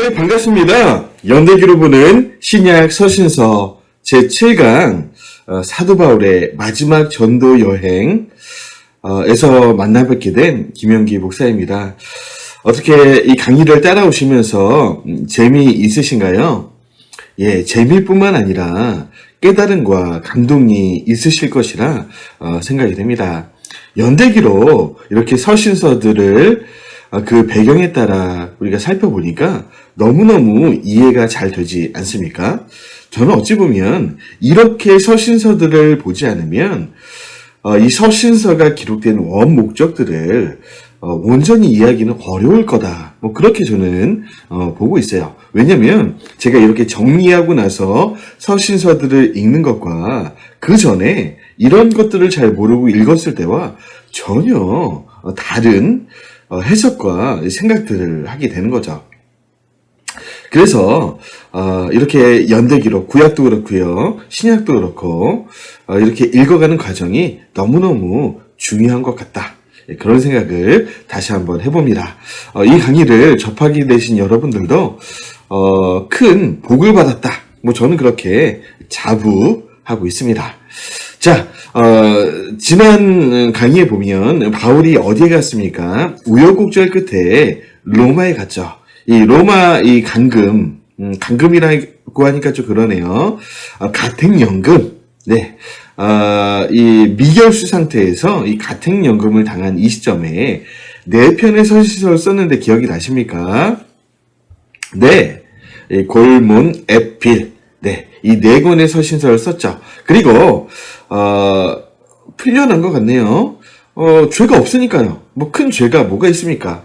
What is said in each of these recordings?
네, 반갑습니다. 연대기로 보는 신약 서신서 제7강 사도 바울의 마지막 전도 여행에서 만나뵙게 된 김영기 목사입니다. 어떻게 이 강의를 따라오시면서 재미있으신가요? 예, 재미뿐만 아니라 깨달음과 감동이 있으실 것이라 생각이 됩니다. 연대기로 이렇게 서신서들을 그 배경에 따라 우리가 살펴보니까 너무너무 이해가 잘 되지 않습니까? 저는 어찌 보면 이렇게 서신서들을 보지 않으면 이 서신서가 기록된 원 목적들을 온전히 이해하기는 어려울 거다. 뭐 그렇게 저는 보고 있어요. 왜냐면 제가 이렇게 정리하고 나서 서신서들을 읽는 것과 그 전에 이런 것들을 잘 모르고 읽었을 때와 전혀 다른 해석과 생각들을 하게 되는 거죠. 그래서 이렇게 연대기록, 구약도 그렇고요, 신약도 그렇고 이렇게 읽어가는 과정이 너무너무 중요한 것 같다. 그런 생각을 다시 한번 해봅니다. 이 강의를 접하게 되신 여러분들도 큰 복을 받았다. 뭐 저는 그렇게 자부하고 있습니다. 자, 지난 강의에 보면 바울이 어디에 갔습니까? 우여곡절 끝에 로마에 갔죠. 이 로마 이 강금이라고 하니까 좀 그러네요. 가택연금. 네. 이 미결수 상태에서 이 가택연금을 당한 이 시점에 4편의 서신서를 썼는데 기억이 나십니까? 네. 골문, 에필. 네. 이 4권의 서신서를 썼죠. 그리고 풀려난 것 같네요. 죄가 없으니까요. 뭐 큰 죄가 뭐가 있습니까?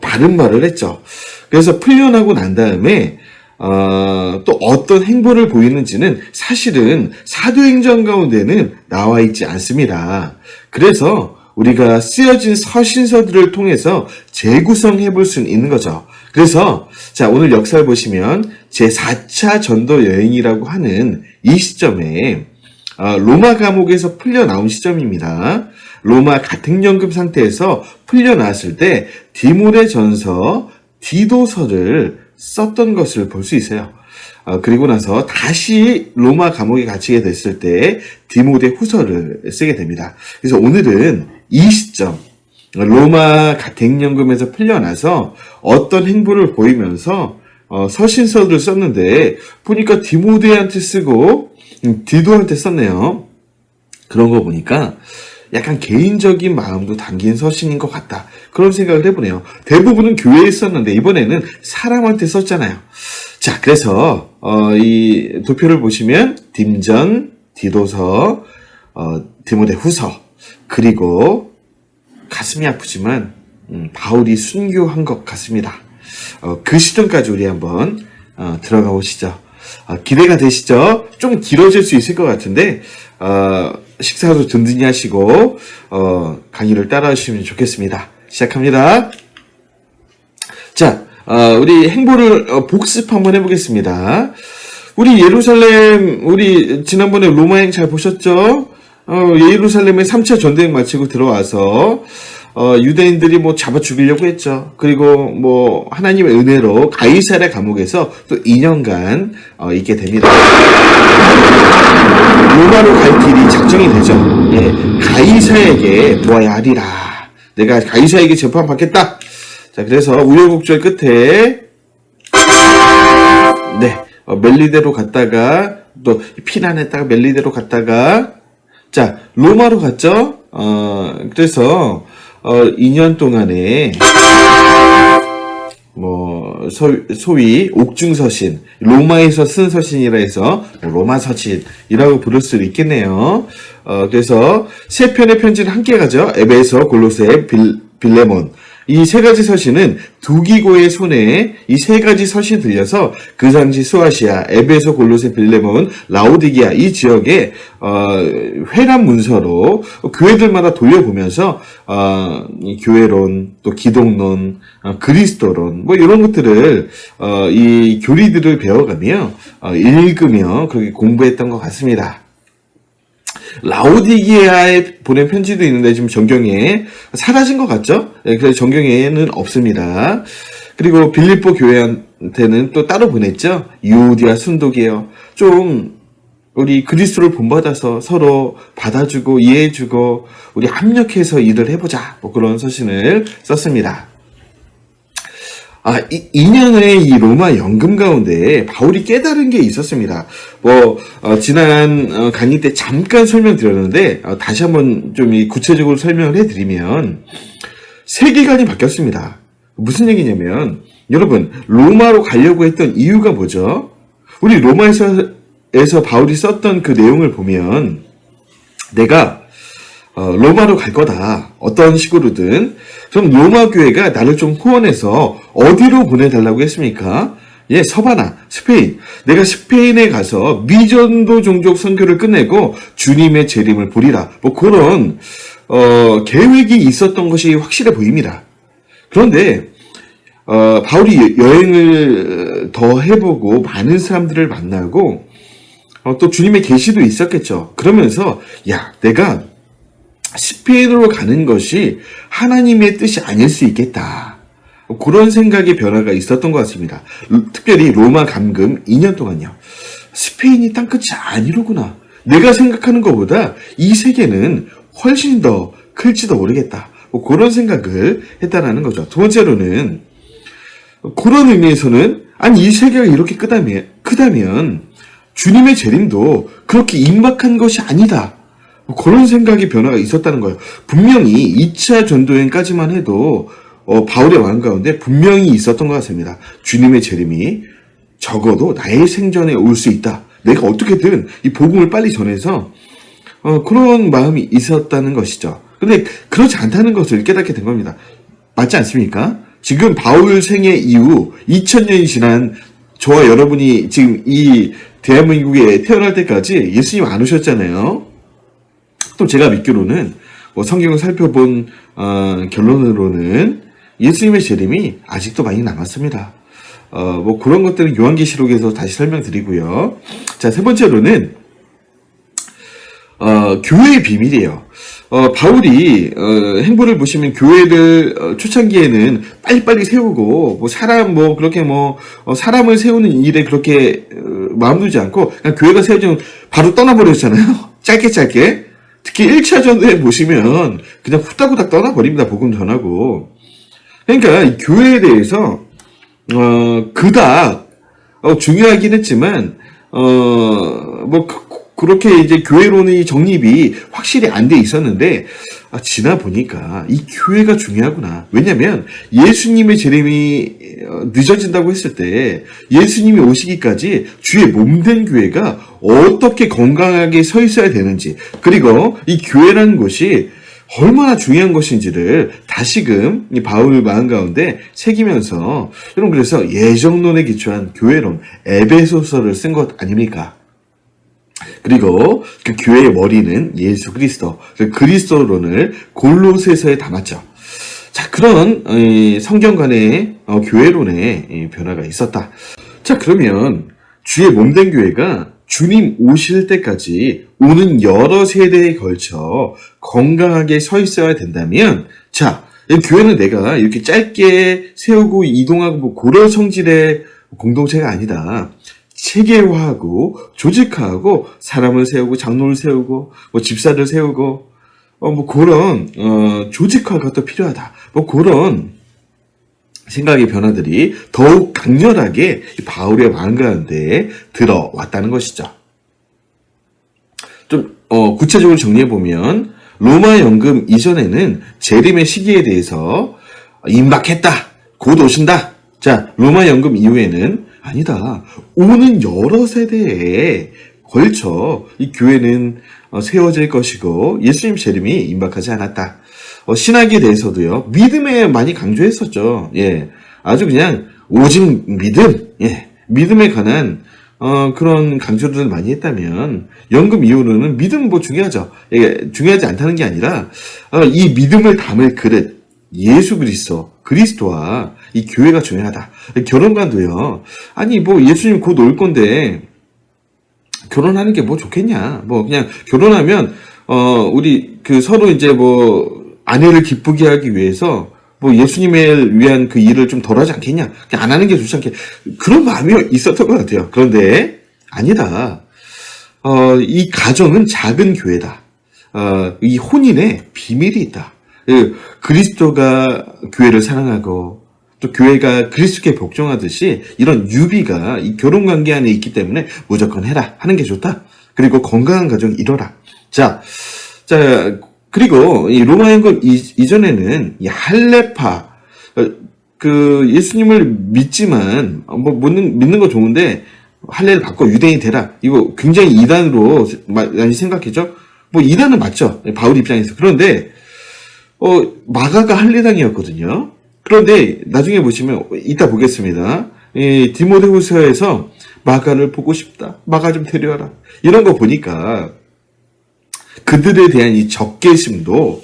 바른 말을 했죠. 그래서 풀려나고 난 다음에 또 어떤 행보를 보이는지는 사실은 사도행전 가운데는 나와 있지 않습니다. 그래서 우리가 쓰여진 서신서들을 통해서 재구성해 볼 수는 있는 거죠. 그래서 자, 오늘 역사를 보시면 제4차 전도 여행이라고 하는 이 시점에 로마 감옥에서 풀려나온 시점입니다. 로마 가택연금 상태에서 풀려나왔을 때 디모데전서, 디도서를 썼던 것을 볼 수 있어요. 그리고 나서 다시 로마 감옥에 갇히게 됐을 때 디모데 후서를 쓰게 됩니다. 그래서 오늘은 이 시점, 로마 가택연금에서 풀려나서 어떤 행보를 보이면서 서신서를 썼는데 보니까 디모데한테 쓰고 디도한테 썼네요. 그런 거 보니까 약간 개인적인 마음도 담긴 서신인 것 같다. 그런 생각을 해보네요. 대부분은 교회에 썼는데 이번에는 사람한테 썼잖아요. 자, 그래서 이 도표를 보시면 딤전, 디도서, 디모데 후서, 그리고 가슴이 아프지만 바울이 순교한 것 같습니다. 그 시점까지 우리 한번 들어가 보시죠. 기대가 되시죠? 좀 길어질 수 있을 것 같은데 식사도 든든히 하시고 강의를 따라 하시면 좋겠습니다. 시작합니다. 자, 우리 행보를 복습 한번 해보겠습니다. 우리 예루살렘, 우리 지난번에 로마행 잘 보셨죠? 예루살렘에 3차 전도행 마치고 들어와서 유대인들이 뭐 잡아 죽이려고 했죠. 그리고 뭐 하나님의 은혜로 가이사랴 감옥에서 또 2년간 있게 됩니다. 로마로 갈 길이 작정이 되죠. 예, 가이사에게 보아야 하리라. 내가 가이사에게 재판받겠다. 자, 그래서 우여곡절 끝에 네, 멜리데로 갔다가 또 피난했다가 멜리데로 갔다가 자, 로마로 갔죠. 그래서 2년 동안에 뭐 소위 옥중서신, 로마에서 쓴 서신이라 해서 로마 서신이라고 부를 수도 있겠네요. 그래서 3편의 편지를 함께 가죠. 에베소, 골로새, 빌레몬. 이 3가지 서신은 두기고의 손에 이 3가지 서신 들려서 그 당시 소아시아, 에베소, 골로새, 빌레몬, 라오디게아 이 지역에 회람 문서로 교회들마다 돌려보면서 이 교회론, 또 기독론, 그리스도론 뭐 이런 것들을 이 교리들을 배워가며 읽으며 그렇게 공부했던 것 같습니다. 라오디게아에 보낸 편지도 있는데 지금 전경에 사라진 것 같죠? 그래서 전경에는 없습니다. 그리고 빌립보 디모데한테는 또 따로 보냈죠. 유오디아 순독이에요. 좀 우리 그리스도를 본받아서 서로 받아주고 이해해주고 우리 합력해서 일을 해보자. 뭐 그런 서신을 썼습니다. 2년의 이 로마 연금 가운데 바울이 깨달은 게 있었습니다. 지난 강의 때 잠깐 설명드렸는데, 다시 한번 좀 구체적으로 설명을 해드리면, 세계관이 바뀌었습니다. 무슨 얘기냐면, 여러분, 로마로 가려고 했던 이유가 뭐죠? 우리 로마에서 바울이 썼던 그 내용을 보면, 내가 로마로 갈 거다. 어떤 식으로든. 그럼 로마 교회가 나를 좀 후원해서 어디로 보내달라고 했습니까? 예, 서바나, 스페인. 내가 스페인에 가서 미전도 종족 선교를 끝내고 주님의 재림을 보리라. 뭐 그런 계획이 있었던 것이 확실해 보입니다. 그런데 바울이 여행을 더 해보고 많은 사람들을 만나고 또 주님의 계시도 있었겠죠. 그러면서 야, 내가 스페인으로 가는 것이 하나님의 뜻이 아닐 수 있겠다. 그런 생각의 변화가 있었던 것 같습니다. 특별히 로마 감금 2년 동안요. 스페인이 땅끝이 아니로구나. 내가 생각하는 것보다 이 세계는 훨씬 더 클지도 모르겠다. 그런 생각을 했다라는 거죠. 두 번째로는 그런 의미에서는 이 세계가 이렇게 크다면 주님의 재림도 그렇게 임박한 것이 아니다. 그런 생각의 변화가 있었다는 거예요. 분명히 2차 전도여행까지만 해도 바울의 마음 가운데 분명히 있었던 것 같습니다. 주님의 재림이 적어도 나의 생전에 올 수 있다. 내가 어떻게든 이 복음을 빨리 전해서 그런 마음이 있었다는 것이죠. 근데 그렇지 않다는 것을 깨닫게 된 겁니다. 맞지 않습니까? 지금 바울 생애 이후 2000년이 지난 저와 여러분이 지금 이 대한민국에 태어날 때까지 예수님 안 오셨잖아요. 또 제가 믿기로는 성경을 살펴본 결론으로는 예수님의 재림이 아직도 많이 남았습니다. 그런 것들은 요한계시록에서 다시 설명드리고요. 자, 세 번째로는 교회의 비밀이에요. 바울이 행보를 보시면 교회를 초창기에는 빨리빨리 세우고 사람을 세우는 일에 그렇게 마음 두지 않고 그냥 교회가 세워지면 바로 떠나버렸잖아요. 짧게. 특히 1차 전도에 보시면 그냥 후딱후딱 떠나버립니다. 복음 전하고. 그러니까 이 교회에 대해서 그닥 중요하긴 했지만 그렇게 이제 교회론의 정립이 확실히 안 돼 있었는데 지나 보니까 이 교회가 중요하구나. 왜냐면 예수님의 재림이 늦어진다고 했을 때 예수님이 오시기까지 주의 몸된 교회가 어떻게 건강하게 서 있어야 되는지, 그리고 이 교회라는 것이 얼마나 중요한 것인지를 다시금 이 바울 마음 가운데 새기면서, 여러분, 그래서 예정론에 기초한 교회론 에베소서를 쓴 것 아닙니까? 그리고 그 교회의 머리는 예수 그리스도, 그 그리스도론을 골로새서에 담았죠. 자, 그런 성경 간의 교회론의 변화가 있었다. 자, 그러면 주의 몸된 교회가 주님 오실 때까지 오는 여러 세대에 걸쳐 건강하게 서 있어야 된다면, 자, 이 교회는 내가 이렇게 짧게 세우고 이동하고 그런 성질의 공동체가 아니다. 체계화하고 조직화하고 사람을 세우고 장로를 세우고 집사를 세우고 그런 조직화가 또 필요하다. 그런 생각의 변화들이 더욱 강렬하게 바울의 마음 가운데 들어왔다는 것이죠. 좀 구체적으로 정리해 보면 로마 연금 이전에는 재림의 시기에 대해서 임박했다, 곧 오신다. 자, 로마 연금 이후에는 아니다. 오는 여러 세대에 걸쳐 이 교회는 세워질 것이고 예수님 재림이 임박하지 않았다. 신학에 대해서도요, 믿음에 많이 강조했었죠. 예. 아주 그냥 오직 믿음, 예. 믿음에 관한 그런 강조들을 많이 했다면 연금 이후로는 믿음 중요하죠. 예, 중요하지 않다는 게 아니라 이 믿음을 담을 그릇, 예수 그리스도와 이 교회가 중요하다. 결혼관도요. 아니 예수님 곧 올 건데 결혼하는 게 좋겠냐? 그냥 결혼하면 우리 서로 이제 아내를 기쁘게 하기 위해서 뭐 예수님을 위한 그 일을 좀 덜하지 않겠냐? 그냥 안 하는 게 좋지 않겠냐? 그런 마음이 있었던 것 같아요. 그런데 아니다. 이 가정은 작은 교회다. 이 혼인에 비밀이 있다. 그리스도가 교회를 사랑하고 또 교회가 그리스도께 복종하듯이 이런 유비가 이 결혼 관계 안에 있기 때문에 무조건 해라. 하는 게 좋다. 그리고 건강한 가정 이뤄라. 자, 그리고 이 로마 연금 이전에는 이 할례파, 그 예수님을 믿지만 믿는 거 좋은데 할례를 받고 유대인이 되라. 이거 굉장히 이단으로 많이 생각했죠. 뭐 이단은 맞죠. 바울 입장에서. 그런데 마가가 할례당이었거든요. 그런데 나중에 보시면 이따 보겠습니다. 이 디모데후서에서 마가를 보고 싶다. 마가 좀 데려와라. 이런 거 보니까 그들에 대한 이 적개심도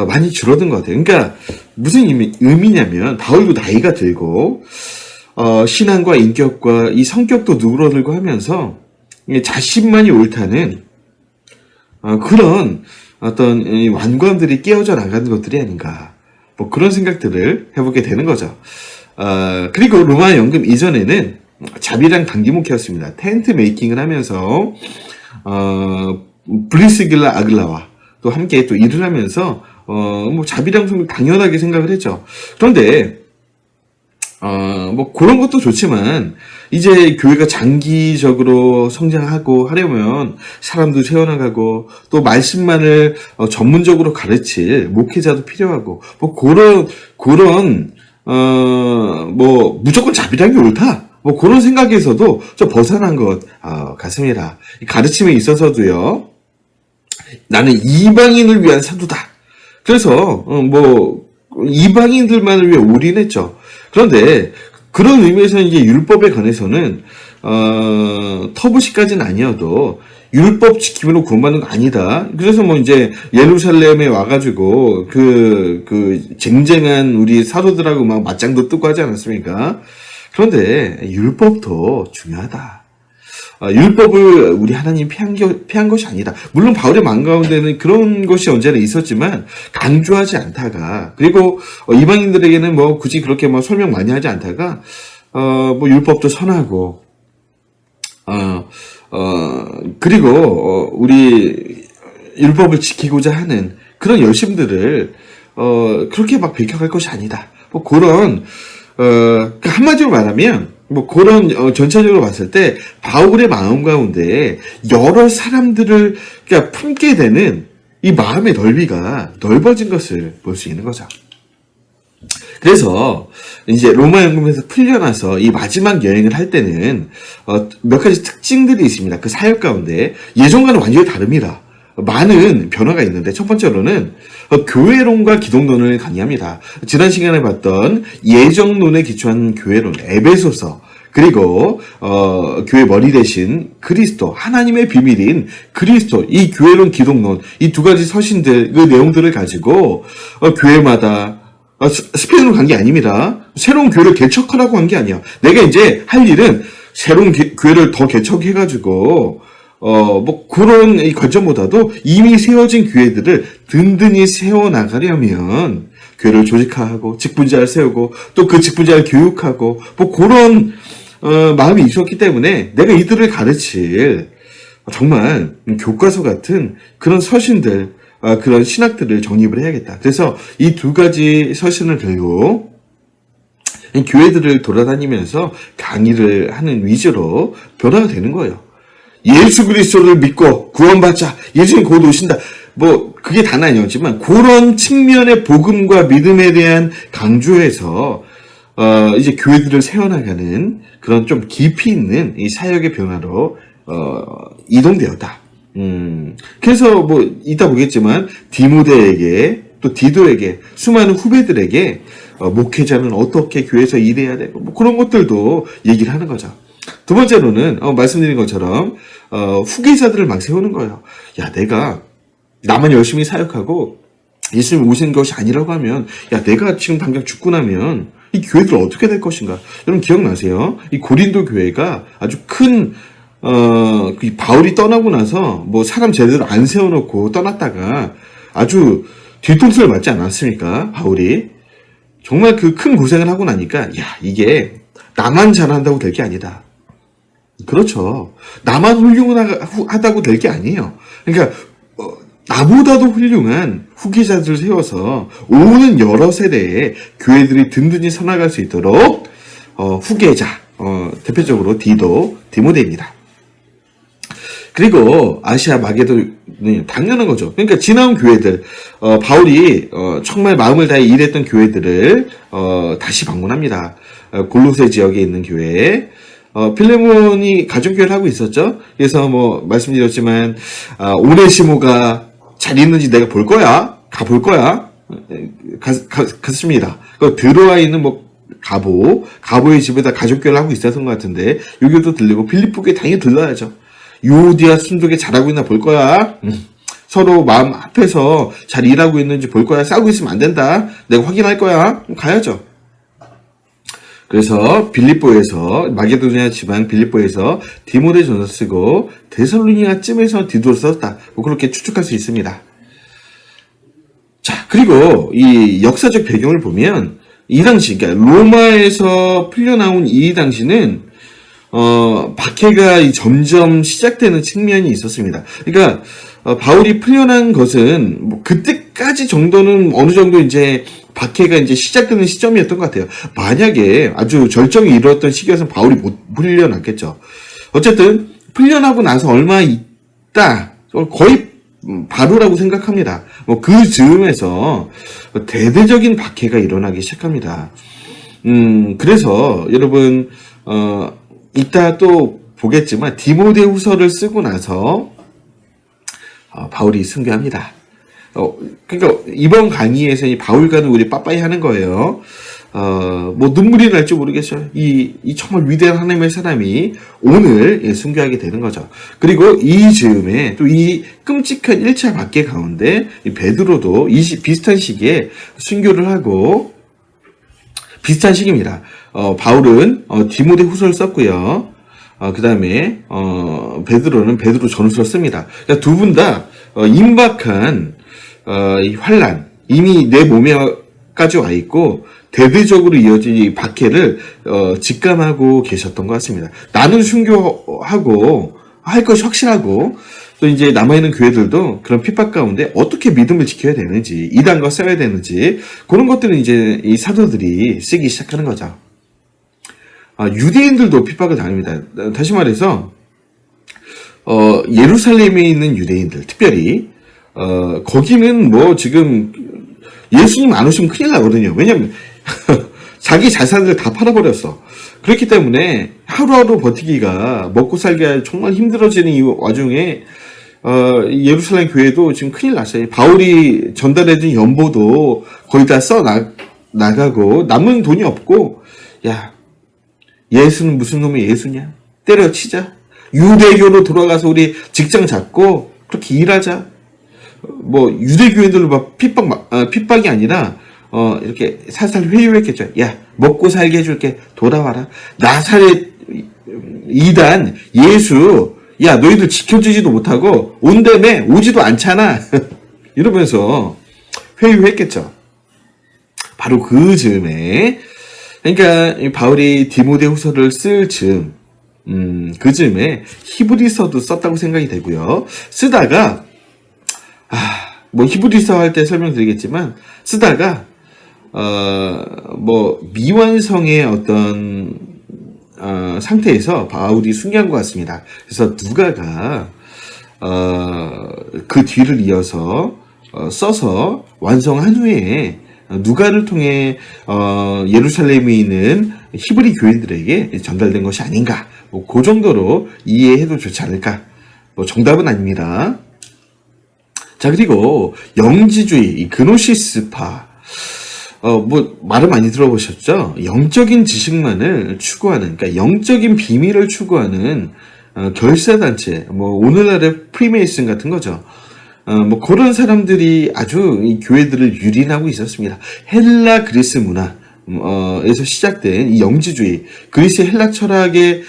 많이 줄어든 것 같아요. 그러니까 무슨 의미냐면 바울도 나이가 들고 신앙과 인격과 이 성격도 누그러들고 하면서 자신만이 옳다는 그런 어떤 완관들이 깨어져 나가는 것들이 아닌가. 뭐 그런 생각들을 해보게 되는 거죠. 그리고 로마 연금 이전에는 자비랑 단기 목회였습니다. 텐트 메이킹을 하면서 브리스길라 아글라와 또 함께 또 일을 하면서 뭐 자비랑 성령 당연하게 생각을 했죠. 그런데 뭐 그런 것도 좋지만 이제 교회가 장기적으로 성장하고 하려면 사람도 세워나가고 또 말씀만을 전문적으로 가르칠 목회자도 필요하고 뭐 그런 뭐 무조건 자비랑이 옳다. 뭐 그런 생각에서도 좀 벗어난 것 같습니다. 가르침에 있어서도요. 나는 이방인을 위한 사도다. 그래서 뭐 이방인들만을 위해 올인했죠. 그런데 그런 의미에서 이제 율법에 관해서는 터부시까지는 아니어도 율법 지킴으로 구원받는 거 아니다. 그래서 뭐 이제 예루살렘에 와가지고 그 쟁쟁한 우리 사도들하고 막 맞짱도 뜨고 하지 않았습니까? 그런데 율법도 중요하다. 율법을 우리 하나님 피한 것이 아니다. 물론 바울의 마음 가운데는 그런 것이 언제나 있었지만 강조하지 않다가 그리고 이방인들에게는 뭐 굳이 그렇게 뭐 설명 많이 하지 않다가 뭐 율법도 선하고 그리고 우리 율법을 지키고자 하는 그런 열심들을 그렇게 막 배격할 것이 아니다. 뭐 그런 한마디로 말하면 뭐 그런 전체적으로 봤을 때 바울의 마음 가운데 여러 사람들을 그러니까 품게 되는 이 마음의 넓이가 넓어진 것을 볼 수 있는 거죠. 그래서 이제 로마 연금에서 풀려나서 이 마지막 여행을 할 때는 몇 가지 특징들이 있습니다. 그 사역 가운데 예전과는 완전히 다릅니다. 많은 변화가 있는데 첫 번째로는 교회론과 기독론을 강의합니다. 지난 시간에 봤던 예정론에 기초한 교회론 에베소서 그리고 교회 머리 대신 그리스도 하나님의 비밀인 그리스도 이 교회론 기독론 이 두 가지 서신들 그 내용들을 가지고 교회마다 스페인으로 간 게 아닙니다. 새로운 교회를 개척하라고 한 게 아니야. 내가 이제 할 일은 새로운 교회를 더 개척해가지고 뭐 그런 이 관점보다도 이미 세워진 교회들을 든든히 세워나가려면 교회를 조직화하고 직분자를 세우고 또 그 직분자를 교육하고 뭐 그런 마음이 있었기 때문에 내가 이들을 가르칠 정말 교과서 같은 그런 서신들 그런 신학들을 정립을 해야겠다. 그래서 이 두 가지 서신을 들고 교회들을 돌아다니면서 강의를 하는 위주로 변화가 되는 거예요. 예수 그리스도를 믿고 구원받자. 예수님 곧 오신다. 뭐 그게 다는 아니었지만 그런 측면의 복음과 믿음에 대한 강조에서 이제 교회들을 세워나가는 그런 좀 깊이 있는 이 사역의 변화로 이동되었다. 그래서 뭐 이따 보겠지만 디모데에게 또 디도에게 수많은 후배들에게 목회자는 어떻게 교회에서 일해야 되고 뭐 그런 것들도 얘기를 하는 거죠. 두 번째로는 말씀드린 것처럼 후계자들을 막 세우는 거예요. 야, 내가 나만 열심히 사역하고 예수님 오신 것이 아니라고 하면 야, 내가 지금 당장 죽고 나면 이 교회들 어떻게 될 것인가? 여러분 기억나세요? 이 고린도 교회가 아주 큰 바울이 떠나고 나서 뭐 사람 제대로 안 세워놓고 떠났다가 아주 뒤통수를 맞지 않았습니까? 바울이. 정말 그 큰 고생을 하고 나니까, 야, 이게 나만 잘한다고 될 게 아니다. 그렇죠. 나만 훌륭하다고 될 게 아니에요. 그러니까, 나보다도 훌륭한 후계자들을 세워서 오는 여러 세대의 교회들이 든든히 서나갈 수 있도록, 후계자, 대표적으로 디모데입니다. 그리고 아시아 마게도는 당연한 거죠. 그러니까 지나온 교회들, 바울이 정말 마음을 다해 일했던 교회들을 다시 방문합니다. 골로새 지역에 있는 교회, 필레몬이 가정교회를 하고 있었죠. 그래서 뭐 말씀드렸지만 오네시모가 잘 있는지 내가 볼 거야, 가볼 거야, 갔습니다. 들어와 있는 뭐 가보의 집에다 가족교회를 하고 있었던 것 같은데 여기도 들리고 빌립보교에 당연히 들러야죠. 유오디아 순족에 잘하고 있나 볼 거야. 서로 마음 합해서 잘 일하고 있는지 볼 거야. 싸우고 있으면 안 된다. 내가 확인할 거야. 가야죠. 그래서 마게도니아 지방 빌립보에서 디모데전서 쓰고 데살로니가쯤에서 디도를 썼다. 뭐 그렇게 추측할 수 있습니다. 자, 그리고 이 역사적 배경을 보면 이 당시, 그러니까 로마에서 풀려나온 이 당시는 박해가 점점 시작되는 측면이 있었습니다. 그러니까 바울이 풀려난 것은 뭐 그때까지 정도는 어느 정도 이제 박해가 이제 시작되는 시점이었던 것 같아요. 만약에 아주 절정에 이르렀던 시기였으면 바울이 못 풀려났겠죠. 어쨌든 풀려나고 나서 얼마 있다, 거의 바로라고 생각합니다. 뭐 그 즈음에서 대대적인 박해가 일어나기 시작합니다. 그래서 여러분 이따 또 보겠지만 디모데후서를 쓰고 나서 바울이 순교합니다. 그러니까 이번 강의에서 이 바울과는 우리 빠빠이 하는 거예요. 뭐 눈물이 날지 모르겠어요. 이 정말 위대한 하나님의 사람이 오늘 순교하게 되는 거죠. 그리고 이 즈음에 또 이 끔찍한 1차 박해 가운데 이 베드로도 비슷한 시기에 순교를 하고 비슷한 시기입니다. 바울은 디모데 후서를 썼고요. 그 다음에 베드로는 베드로 전후서를 씁니다. 그러니까 두 분 다 임박한 이 환란, 이미 내 몸에까지 와 있고 대대적으로 이어진 이 박해를 직감하고 계셨던 것 같습니다. 나는 순교하고 할 것이 확실하고 또 이제 남아있는 교회들도 그런 핍박 가운데 어떻게 믿음을 지켜야 되는지, 이단과 싸워야 되는지 그런 것들은 이제 이 사도들이 쓰기 시작하는 거죠. 유대인들도 핍박을 당합니다. 다시 말해서 예루살렘에 있는 유대인들, 특별히 거기는 뭐 지금 예수님 안 오시면 큰일 나거든요. 왜냐면 자기 자산을 다 팔아버렸어. 그렇기 때문에 하루하루 버티기가, 먹고 살기가 정말 힘들어지는 이 와중에 예루살렘 교회도 지금 큰일 났어요. 바울이 전달해준 연보도 거의 다 나가고 남은 돈이 없고, 야, 예수는 무슨 놈의 예수냐? 때려치자. 유대교로 돌아가서 우리 직장 잡고 그렇게 일하자. 뭐 유대교인들로 막 핍박이 아니라 이렇게 살살 회유했겠죠. 야, 먹고 살게 해줄게. 돌아와라. 나사렛 이단 예수, 야, 너희들 지켜주지도 못하고 온다며 오지도 않잖아. 이러면서 회유했겠죠. 바로 그 즈음에, 그러니까 바울이 디모데후서를 쓸 즈음, 그 즈음에 히브리서도 썼다고 생각이 되고요. 쓰다가 뭐 히브리서 할 때 설명드리겠지만, 쓰다가 뭐 미완성의 어떤 상태에서 바울이 순교한 것 같습니다. 그래서 누가가 그 뒤를 이어서 써서 완성한 후에 누가를 통해 예루살렘에 있는 히브리 교인들에게 전달된 것이 아닌가, 뭐 그 정도로 이해해도 좋지 않을까. 뭐 정답은 아닙니다. 자, 그리고 영지주의, 이 그노시스파, 뭐 말을 많이 들어보셨죠? 영적인 지식만을 추구하는, 그러니까 영적인 비밀을 추구하는 결사단체, 뭐 오늘날의 프리메이슨 같은 거죠. 뭐 그런 사람들이 아주 이 교회들을 유린하고 있었습니다. 헬라 그리스 문화 에서 시작된 이 영지주의, 그리스 헬라 철학의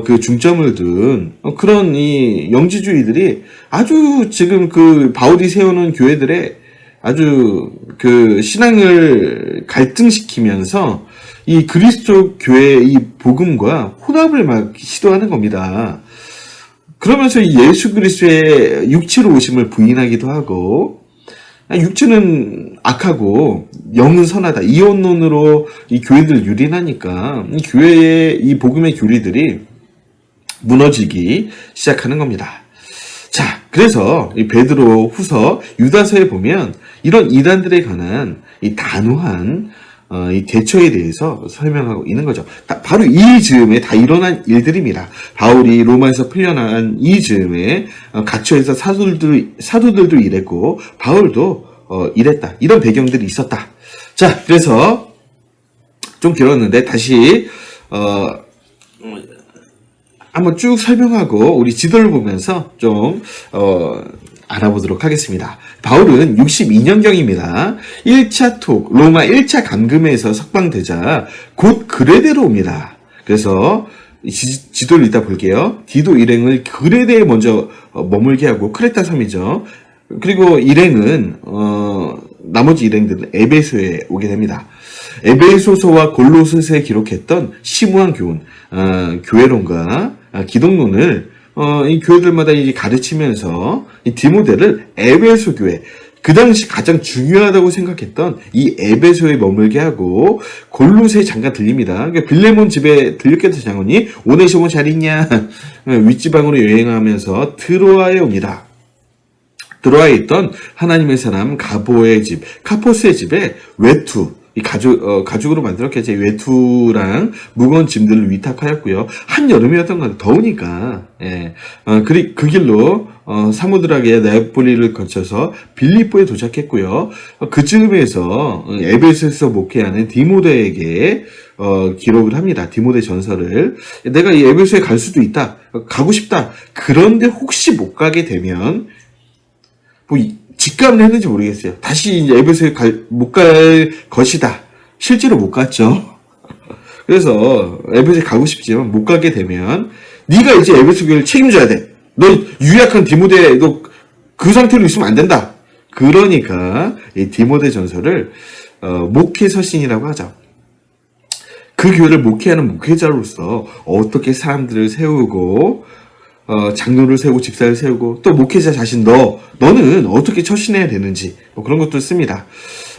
그 중점을 둔 그런 이 영지주의들이 아주 지금 그 바울이 세우는 교회들의 아주 그 신앙을 갈등시키면서 이 그리스도 교회의 이 복음과 혼합을 막 시도하는 겁니다. 그러면서 예수 그리스도의 육체로 오심을 부인하기도 하고, 육체는 악하고 영은 선하다, 이혼론으로 이 교회들 유린하니까 이 교회의 이 복음의 교리들이 무너지기 시작하는 겁니다. 자, 그래서 이 베드로 후서 유다서에 보면 이런 이단들에 관한 이 단호한 이 대처에 대해서 설명하고 있는 거죠. 바로 이 즈음에 다 일어난 일들입니다. 바울이 로마에서 풀려난 이 즈음에 갇혀서 사도들도 이랬고 바울도 이랬다. 이런 배경들이 있었다. 자, 그래서 좀 길었는데 다시 한번 쭉 설명하고 우리 지도를 보면서 좀 알아보도록 하겠습니다. 바울은 62년경입니다. 1차 로마 1차 감금에서 석방되자 곧 그레데로 옵니다. 그래서 지도를 이따 볼게요. 디도 일행을 그레데에 먼저 머물게 하고, 크레타 섬이죠. 그리고 일행은 나머지 일행들은 에베소에 오게 됩니다. 에베소서와 골로새서에 기록했던 심오한 교훈, 교회론과 기독론을 이 교회들마다 이제 가르치면서 이 디모데를 에베소 교회, 그 당시 가장 중요하다고 생각했던 이 에베소에 머물게 하고 골로새에 잠깐 들립니다. 그러니까 빌레몬 집에 들렸겠다 장원이 오네시모 잘 있냐? 윗지방으로 여행하면서 드로아에 옵니다. 드로아에 있던 하나님의 사람 가보의 집, 카포스의 집에 외투, 이 가죽으로 만들었겠지. 외투랑 무거운 짐들을 위탁하였고요. 한여름이었던 것 같아요. 더우니까. 예. 그 길로, 사무드락의 네아폴리를 거쳐서 빌립보에 도착했고요. 그 즈음에서 에베소에서 목회하는 디모데에게, 기록을 합니다. 디모데 전설을. 내가 이 에베소에 갈 수도 있다. 가고 싶다. 그런데 혹시 못 가게 되면, 직감을 했는지 모르겠어요. 다시 이제 에베소에 못 갈 것이다. 실제로 못 갔죠. 그래서 에베소에 가고 싶지만 못 가게 되면 네가 이제 에베소 교회를 책임져야 돼. 너 유약한 디모데, 너 그 상태로 있으면 안 된다. 그러니까 이 디모데 전설을 목회 서신이라고 하죠. 그 교회를 목회하는 목회자로서 어떻게 사람들을 세우고 장로를 세우고 집사를 세우고 또 목회자 자신 너는 어떻게 처신해야 되는지 그런 것도 씁니다.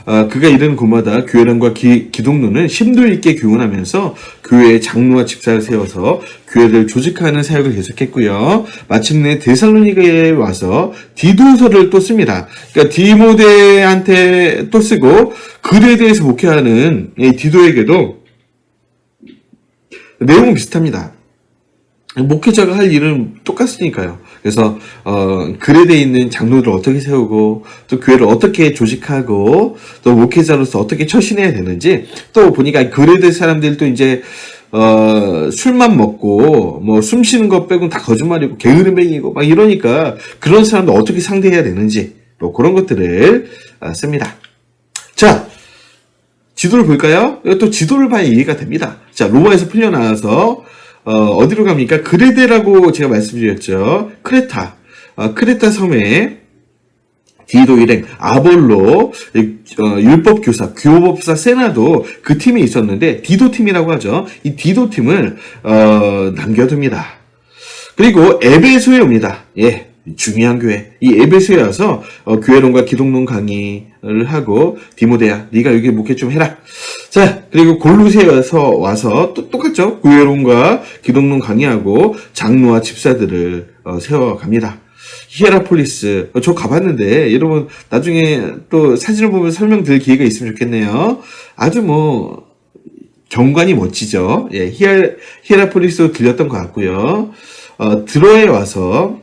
그가 이르는 곳마다 교회론과 기독론을 심도 있게 교훈하면서 교회의 장로와 집사를 세워서 교회를 조직하는 사역을 계속했고요. 마침내 데살로니가에 와서 디도서를 또 씁니다. 그러니까 디모데한테 또 쓰고 글에 대해서 목회하는 디도에게도 내용은 비슷합니다. 목회자가 할 일은 똑같으니까요. 그래서 글에 돼 있는 장로들을 어떻게 세우고 또 교회를 어떻게 조직하고 또 목회자로서 어떻게 처신해야 되는지, 또 보니까 글에 된 사람들도 이제 술만 먹고 뭐 숨 쉬는 것 빼고는 다 거짓말이고 게으름뱅이고 막 이러니까 그런 사람들 어떻게 상대해야 되는지 뭐 그런 것들을 씁니다. 자, 지도를 볼까요? 또 지도를 봐야 이해가 됩니다. 자, 로마에서 풀려나와서 어디로 갑니까? 그레데라고 제가 말씀드렸죠. 크레타 섬에 디도 일행, 아볼로, 율법교사, 교법사 세나도 그 팀에 있었는데 디도 팀이라고 하죠. 이 디도 팀을 남겨둡니다. 그리고 에베소에 옵니다. 예. 중요한 교회. 이 에베소에 와서 교회론과 기독론 강의를 하고, 디모데야, 네가 여기 목회 좀 해라. 자, 그리고 골로새에 와서 또 똑같죠. 교회론과 기독론 강의하고 장로와 집사들을 세워갑니다. 히에라폴리스, 저 가봤는데 여러분 나중에 또 사진을 보면 설명드릴 기회가 있으면 좋겠네요. 아주 뭐 경관이 멋지죠. 예, 히에라폴리스로 들렸던 것 같고요. 드로아에 와서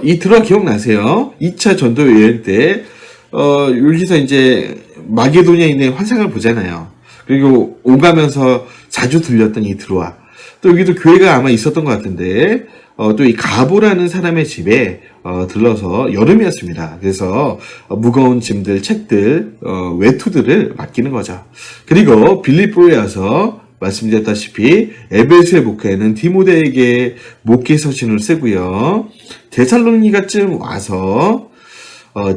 이 드로아 기억나세요? 2차 전도 여행 때 여기서 이제 마게도니아에 있는 환상을 보잖아요. 그리고 오가면서 자주 들렸던 이 드로아. 또 여기도 교회가 아마 있었던 것 같은데 또 이 가보라는 사람의 집에 들러서 여름이었습니다. 그래서 무거운 짐들, 책들, 외투들을 맡기는 거죠. 그리고 빌립보에 와서 말씀드렸다시피 에베소의 목회는 디모데에게 목회 서신을 쓰고요. 데살로니가쯤 와서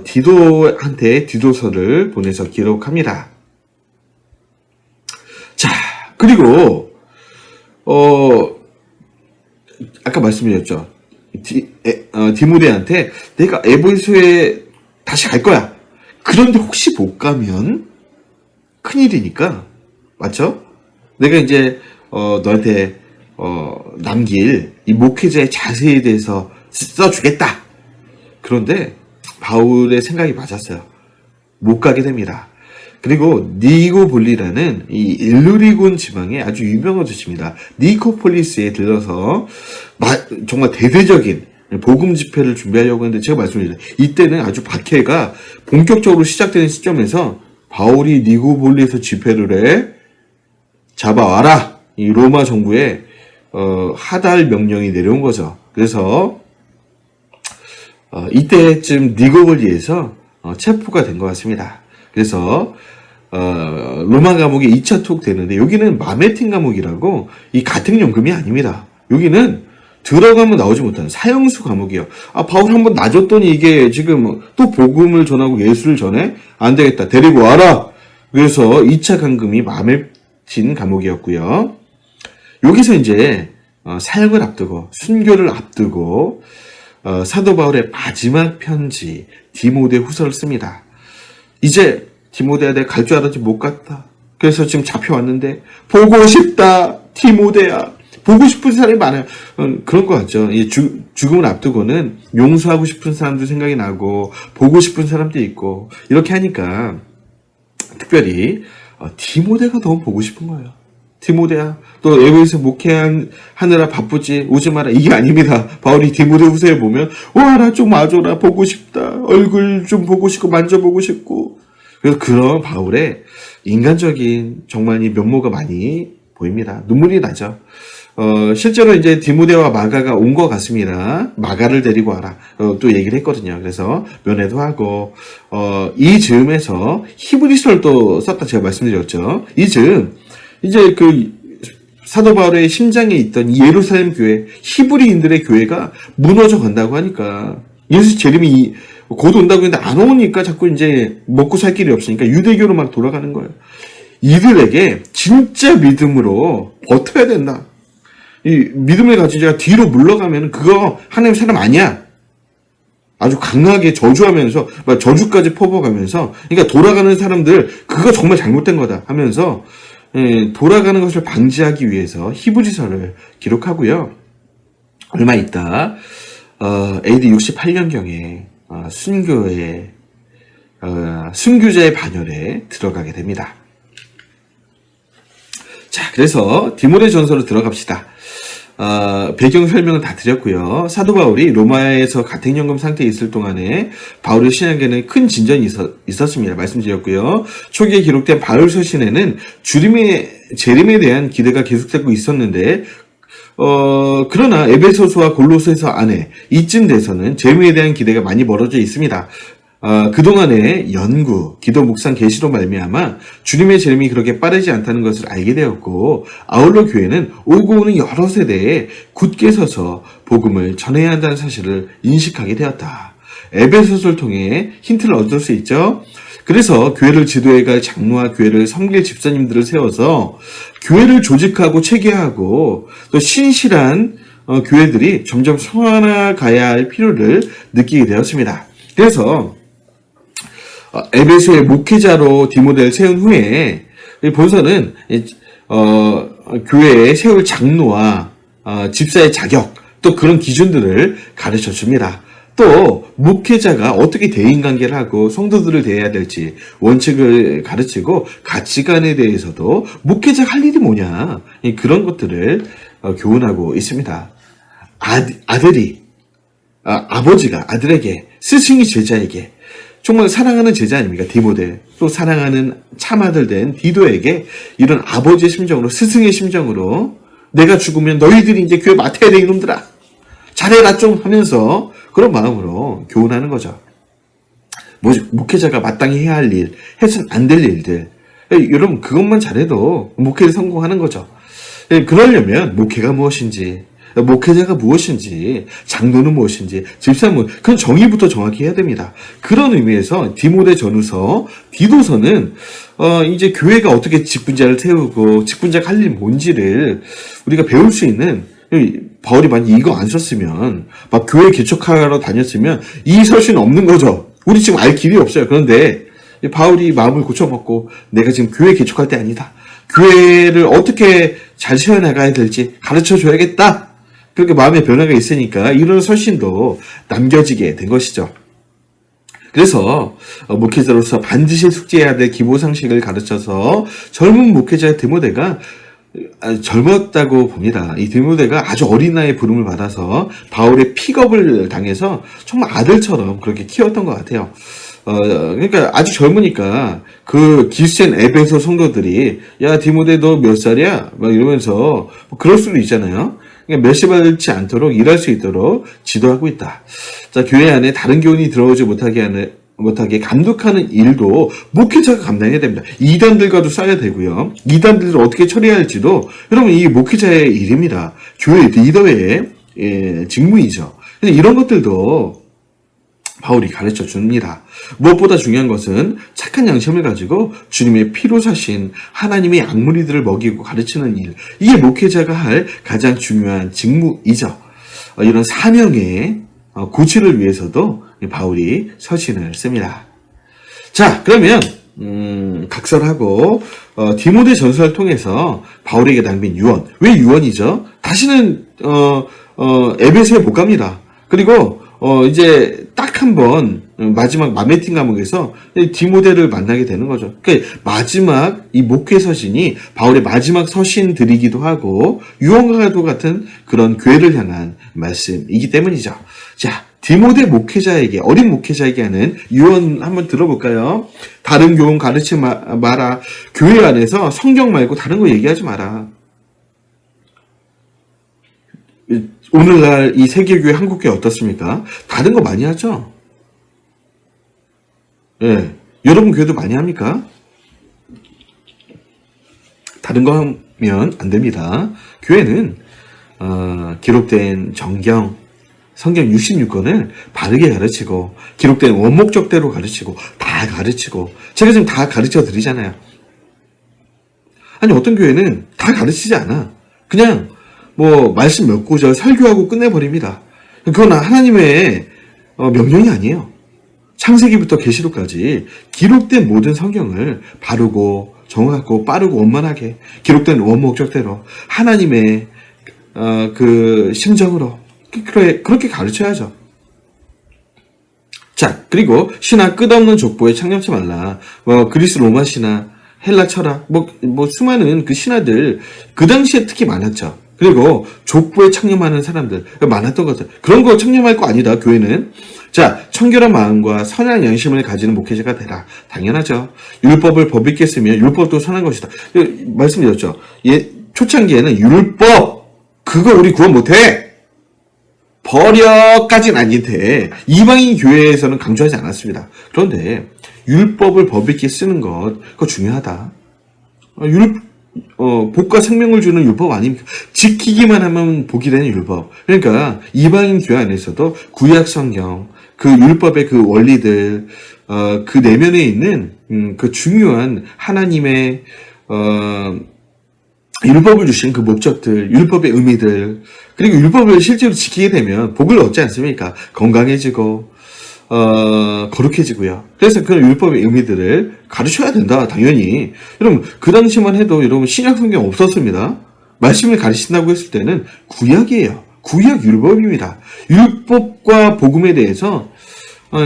디도한테 디도서를 보내서 기록합니다. 자, 그리고 아까 말씀드렸죠. 디모데한테 내가 에베소에 다시 갈 거야. 그런데 혹시 못 가면 큰일이니까, 맞죠? 내가 이제 너한테 남길 이 목회자의 자세에 대해서 써주겠다. 그런데 바울의 생각이 맞았어요. 못 가게 됩니다. 그리고 니고볼리라는 이 일루리곤 지방의 아주 유명한 도시입니다. 니코폴리스에 들러서 정말 대대적인 복음 집회를 준비하려고 했는데, 제가 말씀드렸죠. 이때는 아주 박해가 본격적으로 시작되는 시점에서 바울이 니고볼리에서 집회를 해 잡아와라. 이 로마 정부에 하달 명령이 내려온 거죠. 그래서 이때쯤 니고볼리에서 체포가 된 것 같습니다. 그래서 로마 감옥에 2차 투옥되는데, 여기는 마메틴 감옥이라고 이 가택연금이 아닙니다. 여기는 들어가면 나오지 못하는 사형수 감옥이에요. 바울 한번 놔줬더니 이게 지금 또 복음을 전하고 예수를 전해? 안 되겠다. 데리고 와라. 그래서 2차 감금이 마메틴 감옥이었고요. 여기서 이제 사형을 앞두고 순교를 앞두고 사도 바울의 마지막 편지 디모데 후서를 씁니다. 이제 디모데야, 내가 갈 줄 알았지 못 갔다. 그래서 지금 잡혀왔는데 보고 싶다. 디모데야. 보고 싶은 사람이 많아요. 그런 것 같죠. 죽음을 앞두고는 용서하고 싶은 사람도 생각이 나고 보고 싶은 사람도 있고, 이렇게 하니까 특별히 디모데가 너무 보고 싶은 거예요. 디모데야, 또 에베소 목회하느라 바쁘지, 오지 마라. 이게 아닙니다. 바울이 디모데 후서에 보면 와, 나 좀 와줘라. 보고 싶다. 얼굴 좀 보고 싶고 만져보고 싶고. 그래서 그런 바울의 인간적인 정말 이 면모가 많이 보입니다. 눈물이 나죠. 실제로 이제 디모데와 마가가 온 것 같습니다. 마가를 데리고 와라. 또 얘기를 했거든요. 그래서 면회도 하고, 이 즈음에서 히브리서를 또 썼다 제가 말씀드렸죠. 이 즈음, 이제 사도 바울의 심장에 있던 이 예루살렘 교회, 히브리인들의 교회가 무너져 간다고 하니까, 예수 재림이 곧 온다고 했는데 안 오니까 자꾸 이제 먹고 살 길이 없으니까 유대교로 막 돌아가는 거예요. 이들에게 진짜 믿음으로 버텨야 된다. 이 믿음을 가진 자가 뒤로 물러가면 그거 하나님 사람 아니야. 아주 강하게 저주하면서, 저주까지 퍼부어가면서, 그러니까 돌아가는 사람들 그거 정말 잘못된 거다 하면서 돌아가는 것을 방지하기 위해서 히브리서를 기록하고요. 얼마 있다 AD 68년경에 순교자의 반열에 들어가게 됩니다. 자, 그래서 디모데 전서로 들어갑시다. 배경 설명은 다 드렸고요. 사도 바울이 로마에서 가택연금 상태에 있을 동안에 바울의 신앙에는 큰 진전이 있었습니다. 말씀드렸고요. 초기에 기록된 바울 서신에는 재림에 대한 기대가 계속되고 있었는데, 그러나 에베소서와 골로새서 안에 이쯤 돼서는 재림에 대한 기대가 많이 멀어져 있습니다. 그동안의 연구, 기도, 묵상, 계시로 말미암아 주님의 재림이 그렇게 빠르지 않다는 것을 알게 되었고, 아울러 교회는 오고 오는 여러 세대에 굳게 서서 복음을 전해야 한다는 사실을 인식하게 되었다. 에베소서를 통해 힌트를 얻을 수 있죠. 그래서 교회를 지도해갈 장로와 교회를 섬길 집사님들을 세워서 교회를 조직하고 체계하고 또 신실한 교회들이 점점 성화가야 할 필요를 느끼게 되었습니다. 그래서 에베소의 목회자로 디모데를 세운 후에 본서는 교회에 세울 장로와 집사의 자격, 또 그런 기준들을 가르쳐 줍니다. 또 목회자가 어떻게 대인관계를 하고 성도들을 대해야 될지 원칙을 가르치고, 가치관에 대해서도 목회자가 할 일이 뭐냐, 그런 것들을 교훈하고 있습니다. 아버지가 아들에게, 스승이 제자에게, 정말 사랑하는 제자 아닙니까? 디모데. 또 사랑하는 참아들 된 디도에게 이런 아버지의 심정으로, 스승의 심정으로, 내가 죽으면 너희들이 이제 교회 맡아야 돼, 이놈들아. 잘해라 좀 하면서 그런 마음으로 교훈하는 거죠. 목회자가 마땅히 해야 할 일, 해서는 안 될 일들. 여러분, 그것만 잘해도 목회를 성공하는 거죠. 그러려면 목회가 무엇인지, 목회자가 무엇인지, 장로는 무엇인지, 집사는 그런 정의부터 정확히 해야 됩니다. 그런 의미에서 디모데 전후서, 디도서는 이제 교회가 어떻게 직분자를 세우고 직분자가 할 일 뭔지를 우리가 배울 수 있는, 바울이 만약 이거 안 썼으면, 막 교회 개척하러 다녔으면 이 서신은 없는 거죠. 우리 지금 알 길이 없어요. 그런데 바울이 마음을 고쳐먹고 내가 지금 교회 개척할 때 아니다. 교회를 어떻게 잘 세워나가야 될지 가르쳐 줘야겠다. 그렇게 마음의 변화가 있으니까 이런 서신도 남겨지게 된 것이죠. 그래서 목회자로서 반드시 숙지해야 될 기본상식을 가르쳐서 젊은 목회자 디모데가 젊었다고 봅니다. 이 디모데가 아주 어린 나이에 부름을 받아서 바울의 픽업을 당해서 정말 아들처럼 그렇게 키웠던 것 같아요. 그러니까 아주 젊으니까 그 기스센 에베소 성도들이 야 디모데 너 몇 살이야? 막 이러면서 그럴 수도 있잖아요. 그러니까 멸시받지 않도록 일할 수 있도록 지도하고 있다. 자, 교회 안에 다른 교인이 들어오지 못하게 감독하는 일도 목회자가 감당해야 됩니다. 이단들과도 싸야 되고요. 이단들을 어떻게 처리할지도 여러분 이 목회자의 일입니다. 교회 리더의 직무이죠. 이런 것들도 바울이 가르쳐 줍니다. 무엇보다 중요한 것은 착한 양심을 가지고 주님의 피로 사신 하나님의 양무리들을 먹이고 가르치는 일. 이게 목회자가 할 가장 중요한 직무이죠. 이런 사명의 고취를 위해서도 바울이 서신을 씁니다. 자, 그러면 각설하고 디모데 전서를 통해서 바울에게 남긴 유언. 왜 유언이죠? 다시는 에베소에 못 갑니다. 그리고 이제 딱 한 번 마지막 마메틴 감옥에서 디모데를 만나게 되는 거죠. 그러니까 마지막 이 목회 서신이 바울의 마지막 서신들이기도 하고 유언과도 같은 그런 교회를 향한 말씀이기 때문이죠. 자, 디모데 목회자에게 어린 목회자에게 하는 유언 한번 들어볼까요? 다른 교훈 가르치지 마라. 교회 안에서 성경 말고 다른 거 얘기하지 마라. 오늘날 이 세계교회 한국교회 어떻습니까? 다른 거 많이 하죠? 예. 여러분 교회도 많이 합니까? 다른 거 하면 안 됩니다. 교회는 기록된 성경 66권을 바르게 가르치고 기록된 원목적대로 가르치고 다 가르치고 제가 지금 다 가르쳐 드리잖아요. 아니 어떤 교회는 다 가르치지 않아. 그냥 말씀 몇 구절 설교하고 끝내버립니다. 그건 하나님의 명령이 아니에요. 창세기부터 계시록까지 기록된 모든 성경을 바르고 정확하고 빠르고 원만하게 기록된 원목적대로 하나님의 그 심정으로 그렇게 가르쳐야죠. 자, 그리고 신화 끝없는 족보에 창념치 말라. 그리스 로마 신화, 헬라 철학, 수많은 그 신화들 그 당시에 특히 많았죠. 그리고 족보에 창념하는 사람들 많았던 것들. 그런 거 창념할 거 아니다, 교회는. 자, 청결한 마음과 선한 양심을 가지는 목회자가 되라. 당연하죠. 율법을 법 있게 쓰면 율법도 선한 것이다. 말씀드렸죠. 초창기에는 율법, 그거 우리 구원 못해. 버려까지는 아닌데 이방인 교회에서는 강조하지 않았습니다. 그런데 율법을 법 있게 쓰는 것, 그거 중요하다. 복과 생명을 주는 율법 아닙니까? 지키기만 하면 복이 되는 율법. 그러니까 이방인 교회 안에서도 구약 성경, 그 율법의 그 원리들, 그 내면에 있는 그 중요한 하나님의 율법을 주신 그 목적들, 율법의 의미들, 그리고 율법을 실제로 지키게 되면 복을 얻지 않습니까? 건강해지고 거룩해지고요. 그래서 그런 율법의 의미들을 가르쳐야 된다, 당연히. 여러분, 그 당시만 해도 여러분 신약 성경 없었습니다. 말씀을 가르친다고 했을 때는 구약이에요. 구약 율법입니다. 율법과 복음에 대해서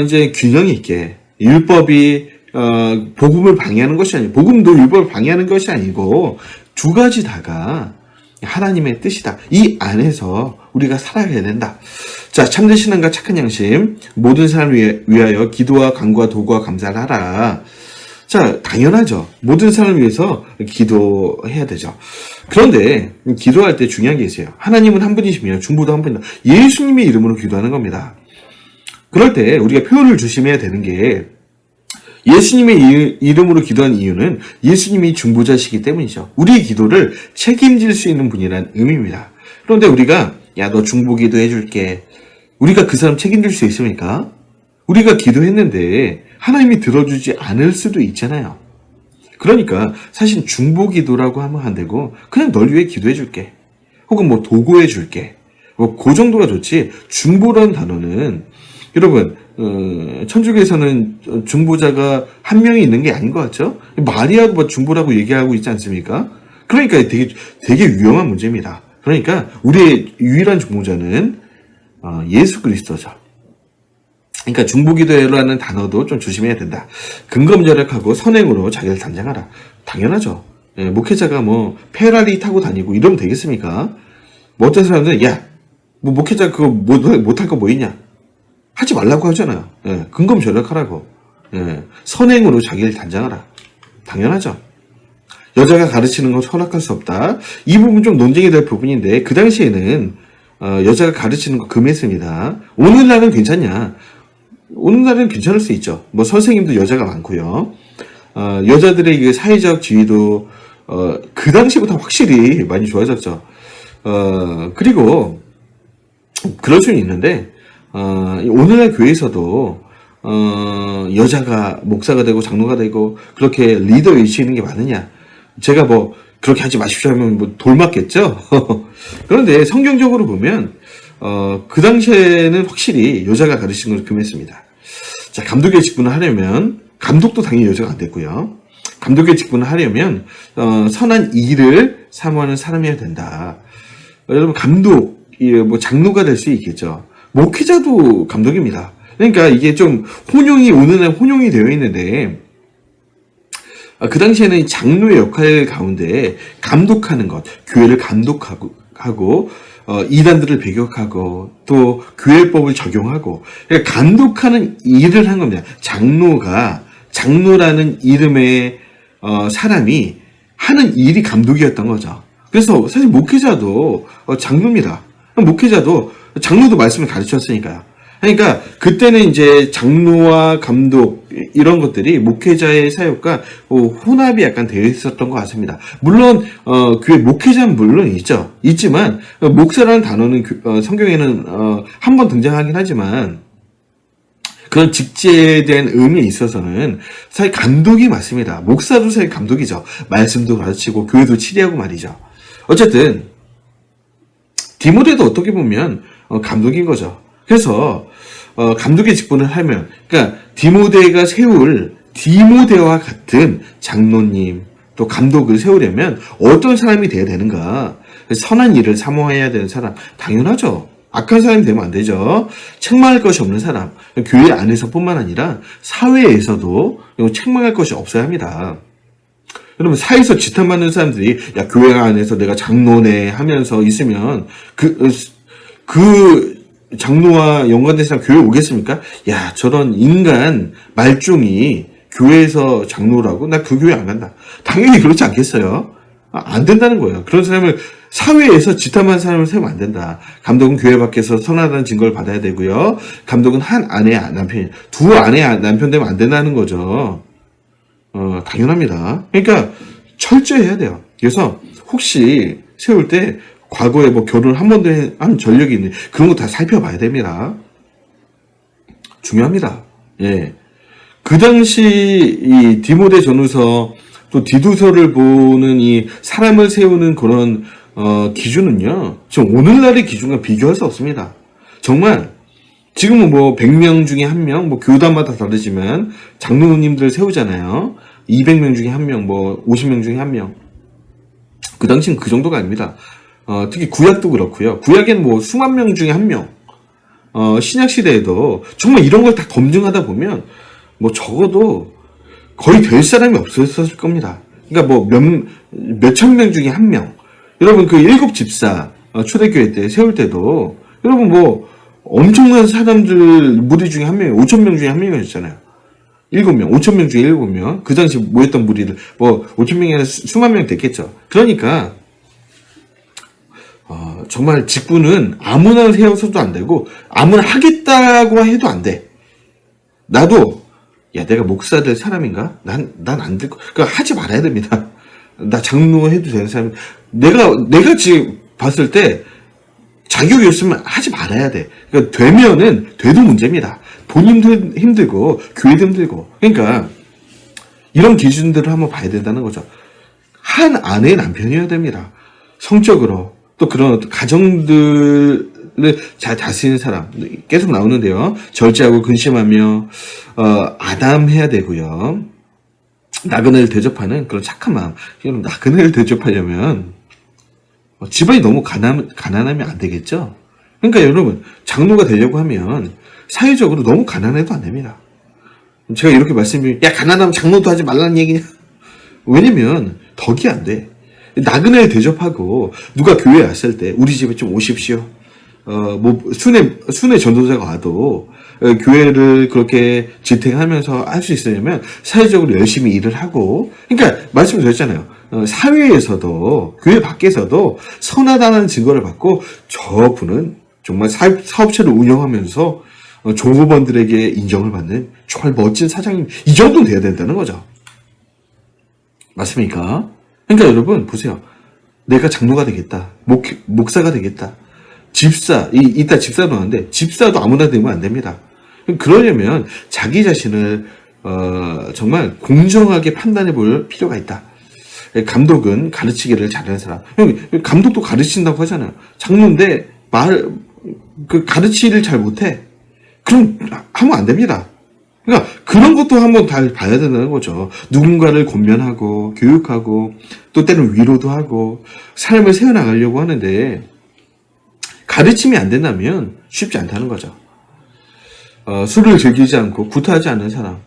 이제 균형 있게 율법이 복음을 방해하는 것이 아니고 복음도 율법을 방해하는 것이 아니고 두 가지 다가 하나님의 뜻이다. 이 안에서 우리가 살아가야 된다. 자, 참된 신앙과 착한 양심, 모든 사람을 위하여 기도와 간구와 도구와 감사를 하라. 자, 당연하죠. 모든 사람을 위해서 기도해야 되죠. 그런데 기도할 때 중요한 게 있어요. 하나님은 한 분이시며 중보도 한 분이다. 예수님의 이름으로 기도하는 겁니다. 그럴 때 우리가 표현을 조심해야 되는 게 예수님의 이름으로 기도한 이유는 예수님이 중보자시기 때문이죠. 우리의 기도를 책임질 수 있는 분이란 의미입니다. 그런데 우리가 야, 너 중보기도 해줄게. 우리가 그 사람 책임질 수 있습니까? 우리가 기도했는데 하나님이 들어주지 않을 수도 있잖아요. 그러니까 사실 중보기도라고 하면 안 되고 그냥 널 위해 기도해줄게. 혹은 뭐 도구해줄게. 뭐 그 정도가 좋지. 중보라는 단어는 여러분 천주교에서는 중보자가 한 명이 있는 게 아닌 것 같죠? 마리아도 뭐 중보라고 얘기하고 있지 않습니까? 그러니까 되게 위험한 문제입니다. 그러니까 우리의 유일한 중보자는 예수 그리스도죠. 그러니까 중보기도라는 단어도 좀 조심해야 된다. 근검절약하고 선행으로 자기를 단장하라. 당연하죠. 예, 목회자가 뭐 페라리 타고 다니고 이러면 되겠습니까? 뭐 어떤 사람들은 야, 뭐 목회자 그거 못할 거 뭐 있냐? 하지 말라고 하잖아요. 예, 근검절약하라고. 예, 선행으로 자기를 단장하라. 당연하죠. 여자가 가르치는 건 허락할 수 없다. 이 부분 좀 논쟁이 될 부분인데 그 당시에는 여자가 가르치는 거 금했습니다. 오늘날은 괜찮냐? 오늘날은 괜찮을 수 있죠. 뭐 선생님도 여자가 많고요. 여자들의 그 사회적 지위도 그 당시보다 확실히 많이 좋아졌죠. 그리고 그럴 수는 있는데 오늘날 교회에서도 여자가 목사가 되고 장로가 되고 그렇게 리더 위치에 있는 게 많으냐? 제가 뭐 그렇게 하지 마십시오 하면 뭐 돌맞겠죠. 그런데 성경적으로 보면 그 당시에는 확실히 여자가 가르치는 걸 금했습니다. 자, 감독의 직분을 하려면 감독도 당연히 여자가 안 됐고요. 감독의 직분을 하려면 선한 일을 사모하는 사람이어야 된다. 여러분 감독, 뭐 장로가 될 수 있겠죠. 목회자도 감독입니다. 그러니까 이게 좀 오늘날 혼용이 되어 있는데 그 당시에는 장로의 역할 가운데 감독하는 것, 교회를 감독하고 이단들을 배격하고 또 교회법을 적용하고 그러니까 감독하는 일을 한 겁니다. 장로라는 이름의 사람이 하는 일이 감독이었던 거죠. 그래서 사실 목회자도 장로입니다. 목회자도 장로도 말씀을 가르쳤으니까요. 그러니까 그때는 이제 장로와 감독 이런 것들이 목회자의 사역과 혼합이 약간 되어 있었던 것 같습니다. 물론 교회 목회자는 물론 있지만 목사라는 단어는 성경에는 한 번 등장하긴 하지만 그런 직제에 대한 의미에 있어서는 사실 감독이 맞습니다. 목사도 사실 감독이죠. 말씀도 가르치고 교회도 치리하고 말이죠. 어쨌든 디모데도 어떻게 보면 감독인 거죠. 그래서 감독의 직분을 하면 그러니까 디모데가 세울 디모데와 같은 장로님 또 감독을 세우려면 어떤 사람이 돼야 되는가? 선한 일을 사모해야 되는 사람 당연하죠. 악한 사람이 되면 안 되죠. 책망할 것이 없는 사람 교회 안에서뿐만 아니라 사회에서도 책망할 것이 없어야 합니다. 여러분 사회에서 지탄받는 사람들이 야 교회 안에서 내가 장로네 하면서 있으면 그 장로와 연관된 사람 교회 오겠습니까? 야 저런 인간 말종이 교회에서 장로라고? 나 그 교회 안 간다. 당연히 그렇지 않겠어요? 안 된다는 거예요. 그런 사람을 사회에서 지탄받는 사람을 세우면 안 된다. 감독은 교회 밖에서 선하다는 증거를 받아야 되고요. 감독은 한 아내 남편, 두 아내 남편 되면 안 된다는 거죠. 당연합니다. 그러니까 철저해야 돼요. 그래서 혹시 세울 때 과거에 뭐 결혼을 한 번도 한 전력이 있는 그런 거 다 살펴봐야 됩니다. 중요합니다. 예. 그 당시 이 디모데 전후서 또 디도서를 보는 이 사람을 세우는 그런 기준은요. 지금 오늘날의 기준과 비교할 수 없습니다. 정말 지금은 뭐 100명 중에 1명, 뭐 교단마다 다르지만 장로님들 세우잖아요. 200명 중에 1명, 뭐 50명 중에 1명. 그 당시는 그 정도가 아닙니다. 특히 구약도 그렇고요. 구약에는 뭐 수만 명 중에 1명. 신약 시대에도 정말 이런 걸 다 검증하다 보면 뭐 적어도 거의 될 사람이 없었을 겁니다. 그러니까 뭐 몇천 명 중에 1명. 여러분 그 7 집사 초대교회 때 세울 때도 여러분 뭐 엄청난 사람들 무리 중에 1명이 5천 명 중에 1명이었잖아요. 7명, 5천 명 중에 7명. 그 당시 모였던 무리들 뭐 5천 명이 아니라 수만 명 됐겠죠. 그러니까 정말 직분은 아무나 세워서도 안 되고 아무나 하겠다고 해도 안 돼. 나도 야 내가 목사 될 사람인가? 난 안 될 거. 그러니까 하지 말아야 됩니다. 나 장로 해도 되는 사람. 내가 지금 봤을 때 자격이 없으면 하지 말아야 돼. 그러니까 되면은 돼도 문제입니다. 본인도 힘들고 교회도 힘들고. 그러니까 이런 기준들을 한번 봐야 된다는 거죠. 한 아내의 남편이어야 됩니다. 성적으로 또 그런 가정들을 잘 다스리는 사람 계속 나오는데요. 절제하고 근심하며 아담해야 되고요. 나그네를 대접하는 그런 착한 마음. 나그네를 대접하려면 집안이 너무 가난하면 안 되겠죠. 그러니까 여러분 장로가 되려고 하면 사회적으로 너무 가난해도 안 됩니다. 제가 이렇게 말씀드리면 야 가난하면 장로도 하지 말라는 얘기냐? 왜냐면 덕이 안 돼. 나그네를 대접하고 누가 교회에 왔을 때 우리 집에 좀 오십시오. 뭐 순회 전도자가 와도 교회를 그렇게 지탱하면서 할 수 있으려면 사회적으로 열심히 일을 하고, 그러니까 말씀드렸잖아요. 사회에서도 교회 밖에서도 선하다는 증거를 받고 저분은 정말 사업체를 운영하면서 종업원들에게 인정을 받는 정말 멋진 사장님, 이 정도는 돼야 된다는 거죠. 맞습니까? 그러니까 여러분 보세요. 내가 장로가 되겠다. 목사가 되겠다. 집사, 이따 집사도 하는데 집사도 아무나 되면 안 됩니다. 그러려면 자기 자신을 정말 공정하게 판단해 볼 필요가 있다. 감독은 가르치기를 잘하는 사람. 감독도 가르친다고 하잖아요. 장로인데 가르치기를 잘 못해. 그럼 하면 안 됩니다. 그러니까 그런 것도 한번 다 봐야 된다는 거죠. 누군가를 권면하고 교육하고 또 때로는 위로도 하고 삶을 세워나가려고 하는데 가르침이 안 된다면 쉽지 않다는 거죠. 술을 즐기지 않고 구타하지 않는 사람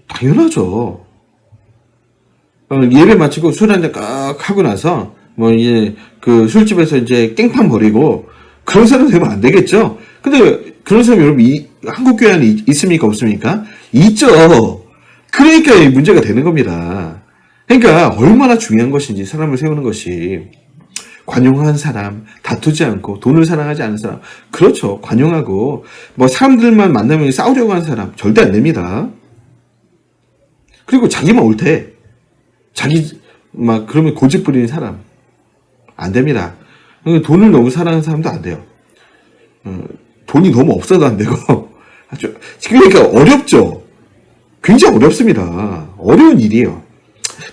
당연하죠. 예배 마치고 술 한잔 깍 하고 나서 뭐 이제 그 술집에서 이제 깽판 벌이고 그런 사람 되면 안 되겠죠. 근데 그런 사람이 여러분 한국 교회 안에 있습니까 없습니까? 있죠. 그러니까 문제가 되는 겁니다. 그러니까 얼마나 중요한 것인지 사람을 세우는 것이. 관용한 사람, 다투지 않고 돈을 사랑하지 않는 사람, 그렇죠. 관용하고 뭐 사람들만 만나면 싸우려고 하는 사람 절대 안 됩니다. 그리고 자기만 옳대. 자기 막 그러면 고집 부리는 사람 안 됩니다. 돈을 너무 사랑하는 사람도 안 돼요. 돈이 너무 없어도 안 되고. 그러니까 어렵죠. 굉장히 어렵습니다. 어려운 일이에요.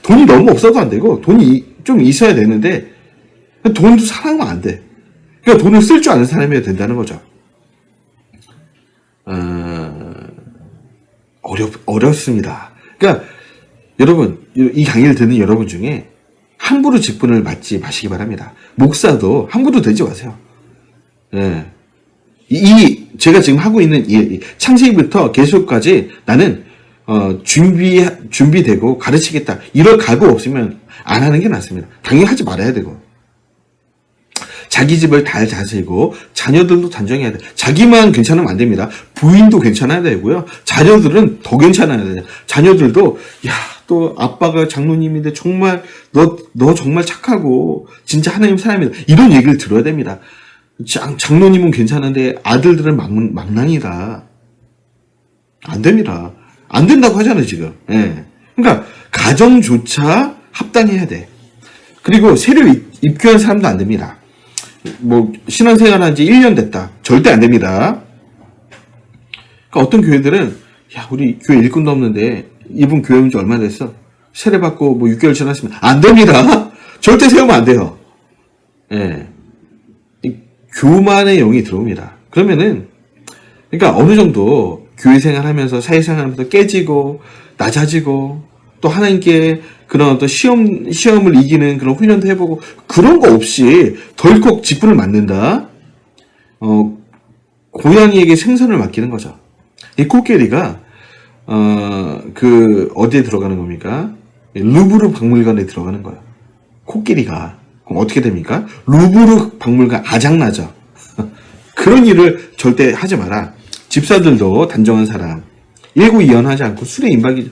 돈이 너무 없어도 안 되고 돈이 좀 있어야 되는데 돈도 사랑하면 안 돼. 그러니까 돈을 쓸 줄 아는 사람이어야 된다는 거죠. 어렵습니다. 그러니까 여러분 이 강의를 듣는 여러분 중에 함부로 직분을 맡지 마시기 바랍니다. 목사도 함부로 되지 마세요. 예. 제가 지금 하고 있는 창세기부터 계속까지 나는 준비되고 가르치겠다. 이럴 각오 없으면 안 하는 게 낫습니다. 당연히 하지 말아야 되고. 자기 집을 잘 다스리고 자녀들도 단정해야 돼. 자기만 괜찮으면 안 됩니다. 부인도 괜찮아야 되고요. 자녀들은 더 괜찮아야 돼요. 자녀들도 야, 또 아빠가 장로님인데 정말 너 정말 착하고 진짜 하나님 사람이다. 이런 얘기를 들어야 됩니다. 장로님은 괜찮은데 아들들은 망난이다. 안 됩니다. 안 된다고 하잖아요, 지금. 예. 그러니까 가정조차 합당해야 돼. 그리고 새로 입교한 사람도 안 됩니다. 뭐 신앙생활 한 지 1년 됐다. 절대 안 됩니다. 그러니까 어떤 교회들은 야, 우리 교회 일꾼도 없는데 이분 교회 온 지 얼마나 됐어? 세례받고 뭐 6개월 지났으면 안 됩니다. 절대 세우면 안 돼요. 예. 교만의 영이 들어옵니다. 그러면은 그러니까 어느 정도 교회 생활하면서 사회생활하면서 깨지고 낮아지고 또 하나님께 그런 어떤 시험을 이기는 그런 훈련도 해보고 그런 거 없이 덜컥 직분을 맡는다. 고양이에게 생선을 맡기는 거죠. 이 코끼리가 어디에 들어가는 겁니까? 루브르 박물관에 들어가는 거예요. 코끼리가. 그럼 어떻게 됩니까? 루브르 박물관 아작나죠. 그런 일을 절대 하지 마라. 집사들도 단정한 사람. 일구이연하지 않고 술에 임박이죠.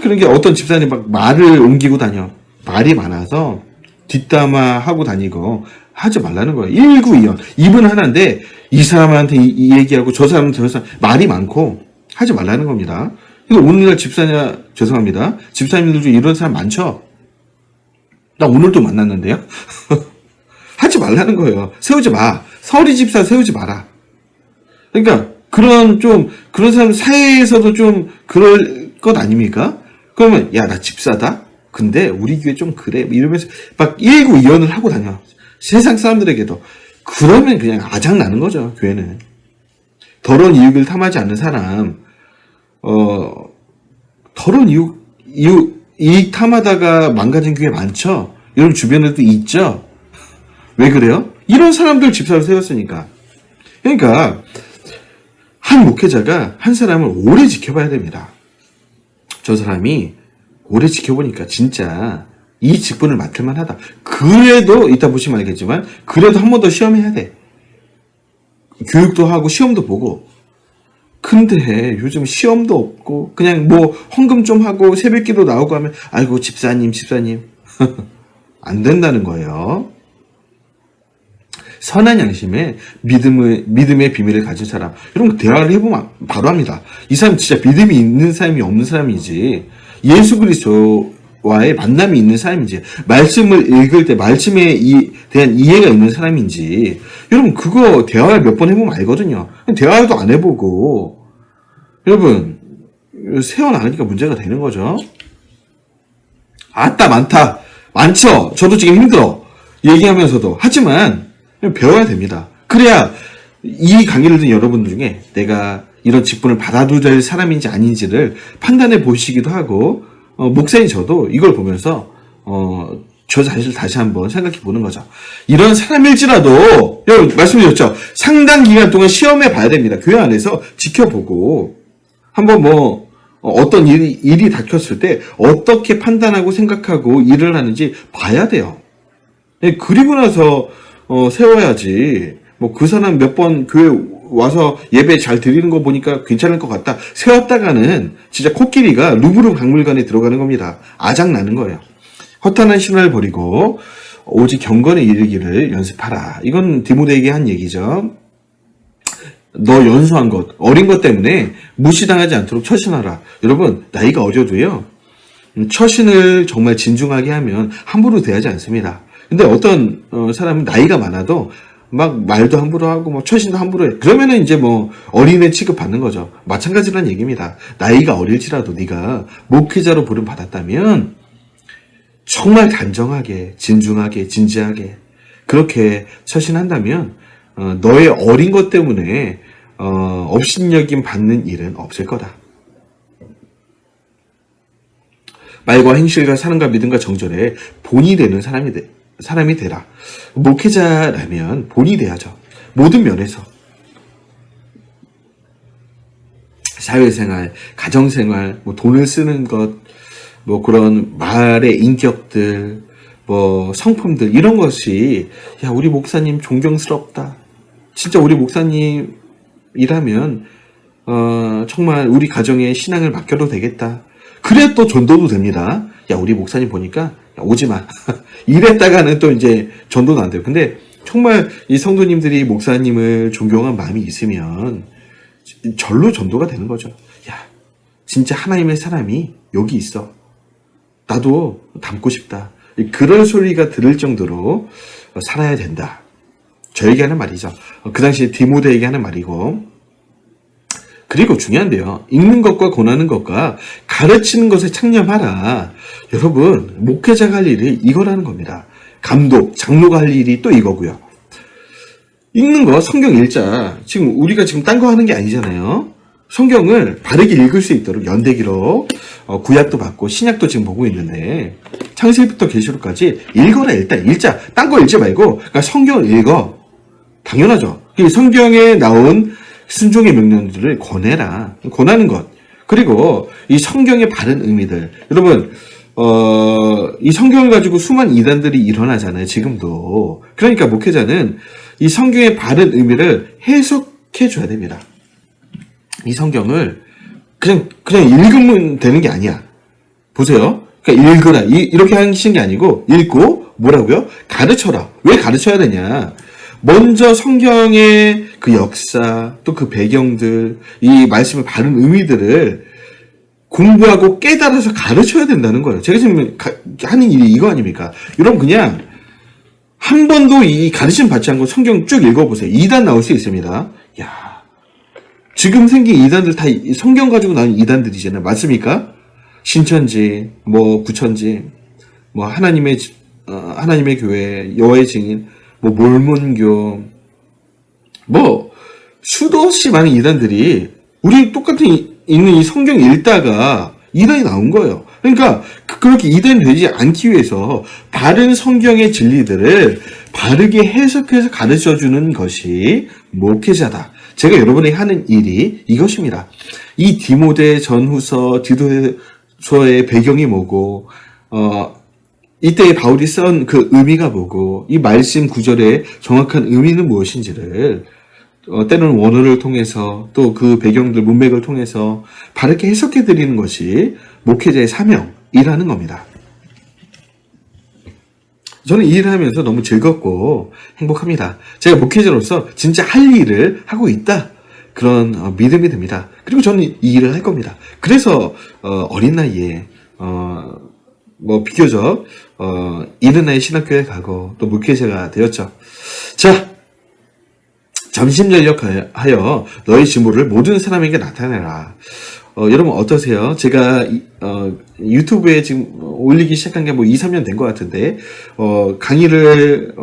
그런 게 어떤 집사님 막 말을 옮기고 다녀. 말이 많아서 뒷담화 하고 다니고 하지 말라는 거예요. 일구이연. 입은 하나인데 이 사람한테 이 얘기하고 저 사람한테 저 사람 말이 많고 하지 말라는 겁니다. 그래서 오늘날 죄송합니다. 집사님들 중에 이런 사람 많죠? 나 오늘도 만났는데요. 하지 말라는 거예요. 세우지 마. 서리 집사 세우지 마라. 그러니까 그런 사람 사회에서도 좀 그럴 것 아닙니까? 그러면 야, 나 집사다. 근데 우리 교회 좀 그래. 이러면서 막 일구이연을 하고 다녀. 세상 사람들에게도. 그러면 그냥 아작 나는 거죠. 교회는. 더러운 이익을 탐하지 않는 사람, 더러운 이익 탐하다가 망가진 교회 많죠? 여러분 주변에도 있죠? 왜 그래요? 이런 사람들 집사를 세웠으니까. 그러니까, 한 목회자가 한 사람을 오래 지켜봐야 됩니다. 저 사람이 오래 지켜보니까 진짜 이 직분을 맡을만 하다. 그래도, 이따 보시면 알겠지만, 그래도 한 번 더 시험해야 돼. 교육도 하고 시험도 보고. 근데 요즘 시험도 없고 그냥 뭐 헌금 좀 하고 새벽기도 나오고 하면 아이고 집사님 안 된다는 거예요. 선한 양심에 믿음의 비밀을 가진 사람. 여러분 대화를 해보면 바로 합니다. 이 사람 진짜 믿음이 있는 사람이 없는 사람이지 예수 그리스도와의 만남이 있는 사람인지 말씀을 읽을 때 말씀에 대한 이해가 있는 사람인지 여러분 그거 대화를 몇 번 해보면 알거든요. 대화도 안 해보고 여러분 세워나가니까 문제가 되는 거죠. 아따 많죠. 저도 지금 힘들어 얘기하면서도 하지만 배워야 됩니다. 그래야 이 강의를 듣는 여러분들 중에 내가 이런 직분을 받아도 될 사람인지 아닌지를 판단해 보시기도 하고 목사인 저도 이걸 보면서 저 자신을 다시 한번 생각해 보는 거죠. 이런 사람일지라도 여러분 말씀드렸죠. 상당 기간 동안 시험해 봐야 됩니다. 교회 안에서 지켜보고 한번 어떤 일이 닥쳤을 때 어떻게 판단하고 생각하고 일을 하는지 봐야 돼요. 그리고 나서 세워야지. 그 사람 몇 번 교회 와서 예배 잘 드리는 거 보니까 괜찮을 것 같다. 세웠다가는 진짜 코끼리가 루브르 박물관에 들어가는 겁니다. 아작나는 거예요. 허탄한 신화를 버리고 오직 경건에 이르기를 연습하라. 이건 디모데에게 한 얘기죠. 너 연수한 것, 어린 것 때문에 무시당하지 않도록 처신하라. 여러분 나이가 어려도요. 처신을 정말 진중하게 하면 함부로 대하지 않습니다. 근데 어떤 사람은 나이가 많아도 막 말도 함부로 하고 처신도 함부로 해. 그러면은 이제 어린애 취급받는 거죠. 마찬가지란 얘기입니다. 나이가 어릴지라도 네가 목회자로 부름 받았다면 정말 단정하게, 진중하게, 진지하게 그렇게 처신한다면 너의 어린 것 때문에 업신여김 받는 일은 없을 거다. 말과 행실과 사랑과 믿음과 정절에 본이 되는 사람이 되라. 목회자라면 본이 돼야죠. 모든 면에서. 사회생활, 가정생활, 돈을 쓰는 것, 그런 말의 인격들, 성품들, 이런 것이, 야, 우리 목사님 존경스럽다. 진짜 우리 목사님이라면, 정말 우리 가정에 신앙을 맡겨도 되겠다. 그래 또 전도도 됩니다. 야, 우리 목사님 보니까, 야, 오지 마. 이랬다가는 또 이제 전도도 안 돼요. 근데 정말 이 성도님들이 목사님을 존경한 마음이 있으면, 절로 전도가 되는 거죠. 야, 진짜 하나님의 사람이 여기 있어. 나도 닮고 싶다. 그런 소리가 들을 정도로 살아야 된다. 저에게 하는 말이죠. 그 당시에 디모데에게 하는 말이고. 그리고 중요한데요. 읽는 것과 권하는 것과 가르치는 것에 창념하라. 여러분, 목회자가 할 일이 이거라는 겁니다. 감독, 장로가 할 일이 또 이거고요. 읽는 거, 성경 읽자. 지금 우리가 딴 거 하는 게 아니잖아요. 성경을 바르게 읽을 수 있도록 연대기로 구약도 받고 신약도 지금 보고 있는데 창세기부터 계시록까지 읽어라. 일단 읽자. 딴 거 읽지 말고 그러니까 성경을 읽어. 당연하죠. 이 성경에 나온 순종의 명령들을 권해라. 권하는 것. 그리고 이 성경의 바른 의미들. 여러분 이 성경을 가지고 수많은 이단들이 일어나잖아요. 지금도. 그러니까 목회자는 이 성경의 바른 의미를 해석해 줘야 됩니다. 이 성경을 그냥 읽으면 되는 게 아니야. 보세요. 그러니까 읽으라. 이렇게 하시는 게 아니고 읽고 뭐라고요? 가르쳐라. 왜 가르쳐야 되냐? 먼저 성경의 그 역사, 또 그 배경들, 이 말씀의 바른 의미들을 공부하고 깨달아서 가르쳐야 된다는 거예요. 제가 지금 하는 일이 이거 아닙니까? 여러분 그냥 한 번도 이 가르침 받지 않고 성경 쭉 읽어보세요. 이단 나올 수 있습니다. 야, 지금 생긴 이단들 다 성경 가지고 나온 이단들이잖아요. 맞습니까? 신천지, 뭐 부천지, 뭐 하나님의 교회, 여호와의 증인, 뭐 몰몬교, 뭐 수도 없이 많은 이단들이 우리 똑같은 있는 이 성경 읽다가 이단이 나온 거예요. 그러니까 그렇게 이단이 되지 않기 위해서 바른 성경의 진리들을 바르게 해석해서 가르쳐주는 것이 목회자다. 제가 여러분에게 하는 일이 이것입니다. 이 디모데 전후서, 디도서의 배경이 뭐고, 이때 바울이 쓴 그 의미가 뭐고, 이 말씀 구절의 정확한 의미는 무엇인지를 때로는 원어를 통해서 또 그 배경들 문맥을 통해서 바르게 해석해 드리는 것이 목회자의 사명이라는 겁니다. 저는 이 일을 하면서 너무 즐겁고 행복합니다. 제가 목회자로서 진짜 할 일을 하고 있다. 그런 믿음이 듭니다. 그리고 저는 이 일을 할 겁니다. 그래서 어린 나이에 비교적 이른 나이 신학교에 가고 또 목회자가 되었죠. 자, 전심전력하여 너의 진보를 모든 사람에게 나타내라. 여러분 어떠세요? 제가 유튜브에 지금 올리기 시작한 게 2, 3년 된 것 같은데 강의를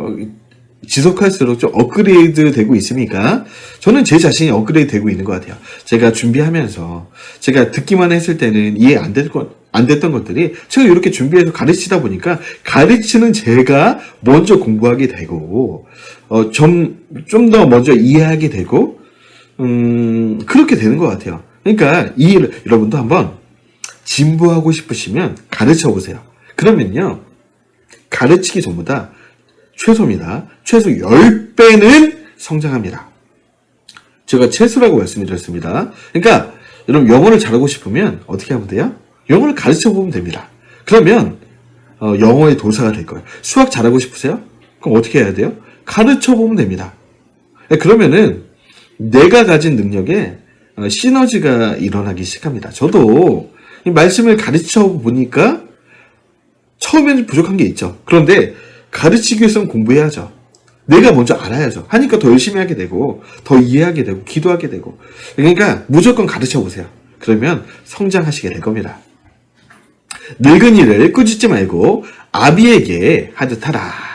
지속할수록 좀 업그레이드 되고 있습니까? 저는 제 자신이 업그레이드 되고 있는 것 같아요. 제가 준비하면서 제가 듣기만 했을 때는 이해 안 됐던 것들이 제가 이렇게 준비해서 가르치다 보니까 가르치는 제가 먼저 공부하게 되고 좀 더 먼저 이해하게 되고 그렇게 되는 것 같아요. 그러니까 이 일을 여러분도 한번 진보하고 싶으시면 가르쳐 보세요. 그러면요 가르치기 전보다 최소입니다. 최소 10배는 성장합니다. 제가 최소라고 말씀드렸습니다. 그러니까 여러분 영어를 잘하고 싶으면 어떻게 하면 돼요? 영어를 가르쳐 보면 됩니다. 그러면 영어의 도사가 될 거예요. 수학 잘하고 싶으세요? 그럼 어떻게 해야 돼요? 가르쳐 보면 됩니다. 그러면은 내가 가진 능력에 시너지가 일어나기 시작합니다. 저도 이 말씀을 가르쳐 보니까 처음에는 부족한 게 있죠. 그런데 가르치기 위해서는 공부해야죠. 내가 먼저 알아야죠. 하니까 더 열심히 하게 되고 더 이해하게 되고 기도하게 되고 그러니까 무조건 가르쳐 보세요. 그러면 성장하시게 될 겁니다. 늙은이를 꾸짖지 말고 아비에게 하듯 하라.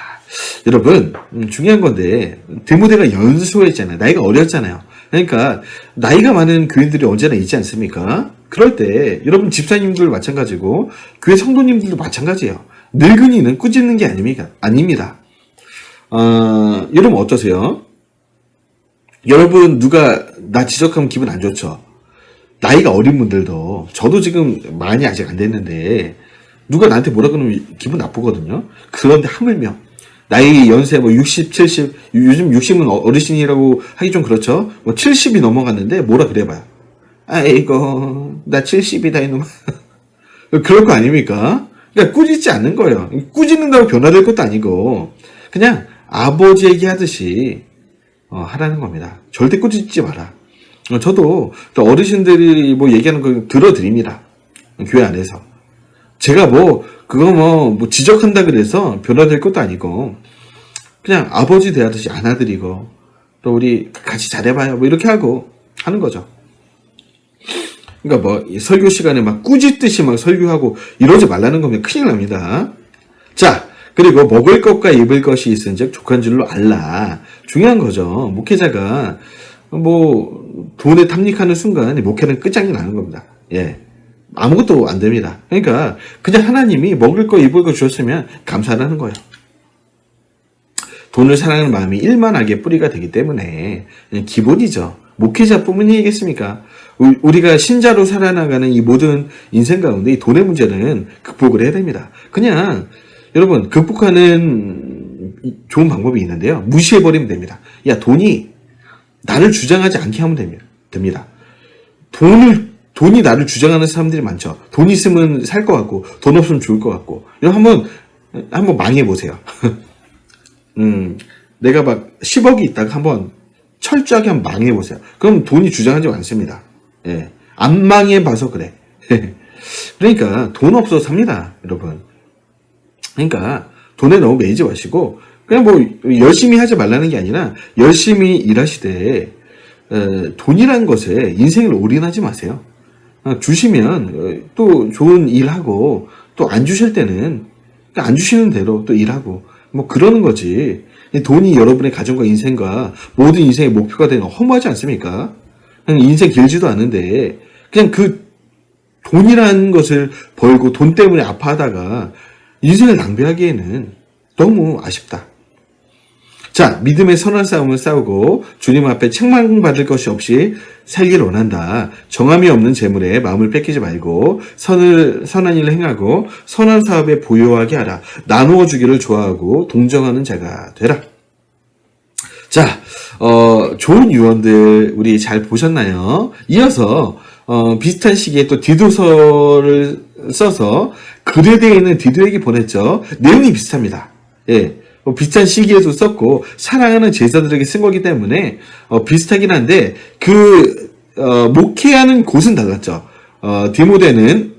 여러분 중요한 건데 디모데가 연소했잖아요. 나이가 어렸잖아요. 그러니까 나이가 많은 교인들이 언제나 있지 않습니까? 그럴 때 여러분 집사님들 마찬가지고 교회 성도님들도 마찬가지예요. 늙은이는 꾸짖는 게 아닙니다. 여러분 어떠세요? 여러분 누가 나 지적하면 기분 안 좋죠? 나이가 어린 분들도 저도 지금 많이 아직 안 됐는데 누가 나한테 뭐라 그러면 기분 나쁘거든요. 그런데 하물며 나이 연세 60, 70 요즘 60은 어르신이라고 하기 좀 그렇죠. 70이 넘어갔는데 뭐라 그래봐요. 아이고 나 70이다 이놈아. 그럴 거 아닙니까? 그러니까 꾸짖지 않는 거예요. 꾸짖는다고 변화될 것도 아니고 그냥 아버지 얘기하듯이 하라는 겁니다. 절대 꾸짖지 마라. 저도 어르신들이 얘기하는 거 들어드립니다. 교회 안에서. 제가 그거 지적한다 그래서 변화될 것도 아니고, 그냥 아버지 대하듯이 안아드리고, 또 우리 같이 잘해봐요. 이렇게 하고 하는 거죠. 그러니까 설교 시간에 꾸짖듯이 설교하고 이러지 말라는 거면 큰일 납니다. 자, 그리고 먹을 것과 입을 것이 있은즉 족한 줄로 알라. 중요한 거죠. 목회자가 돈에 탐닉하는 순간 목회는 끝장이 나는 겁니다. 예. 아무것도 안 됩니다. 그러니까 그냥 하나님이 먹을 거 입을 거 주셨으면 감사하는 거예요. 돈을 사랑하는 마음이 일만하게 뿌리가 되기 때문에 그냥 기본이죠. 목회자뿐만이겠습니까? 우리가 신자로 살아나가는 이 모든 인생 가운데 이 돈의 문제는 극복을 해야 됩니다. 그냥 여러분 극복하는 좋은 방법이 있는데요. 무시해버리면 됩니다. 야, 돈이 나를 주장하지 않게 하면 됩니다. 돈이 나를 주장하는 사람들이 많죠. 돈 있으면 살 것 같고, 돈 없으면 죽을 것 같고. 이런 한번 망해보세요. 내가 10억이 있다가 한번 철저하게 한번 망해보세요. 그럼 돈이 주장하지 않습니다. 예. 안 망해봐서 그래. 그러니까 돈 없어서 삽니다, 여러분. 그러니까 돈에 너무 매이지 마시고, 그냥 뭐 열심히 하지 말라는 게 아니라 열심히 일하시되 돈이라는 것에 인생을 올인하지 마세요. 주시면 또 좋은 일하고 또 안 주실 때는 안 주시는 대로 또 일하고 뭐 그러는 거지. 돈이 여러분의 가정과 인생과 모든 인생의 목표가 되는 거 허무하지 않습니까? 그냥 인생 길지도 않은데 그냥 그 돈이라는 것을 벌고 돈 때문에 아파하다가 인생을 낭비하기에는 너무 아쉽다. 자, 믿음의 선한 싸움을 싸우고 주님 앞에 책망받을 것이 없이 살기를 원한다. 정함이 없는 재물에 마음을 뺏기지 말고 선한 일을 행하고 선한 사업에 보유하게 하라. 나누어 주기를 좋아하고 동정하는 자가 되라. 자, 좋은 유언들 우리 잘 보셨나요? 이어서 비슷한 시기에 또 디도서를 써서 그레데에 있는 디도에게 보냈죠. 내용이 비슷합니다. 예. 비슷한 시기에도 썼고 사랑하는 제자들에게 쓴 거기 때문에 비슷하긴 한데 목회하는 곳은 달랐죠. 디모데는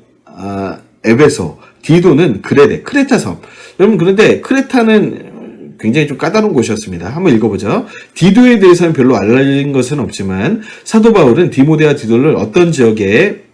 에베소, 디도는 그레데, 크레타 섬. 여러분 그런데 크레타는 굉장히 좀 까다로운 곳이었습니다. 한번 읽어보죠. 디도에 대해서는 별로 알려진 것은 없지만 사도 바울은 디모데와 디도를 어떤 지역에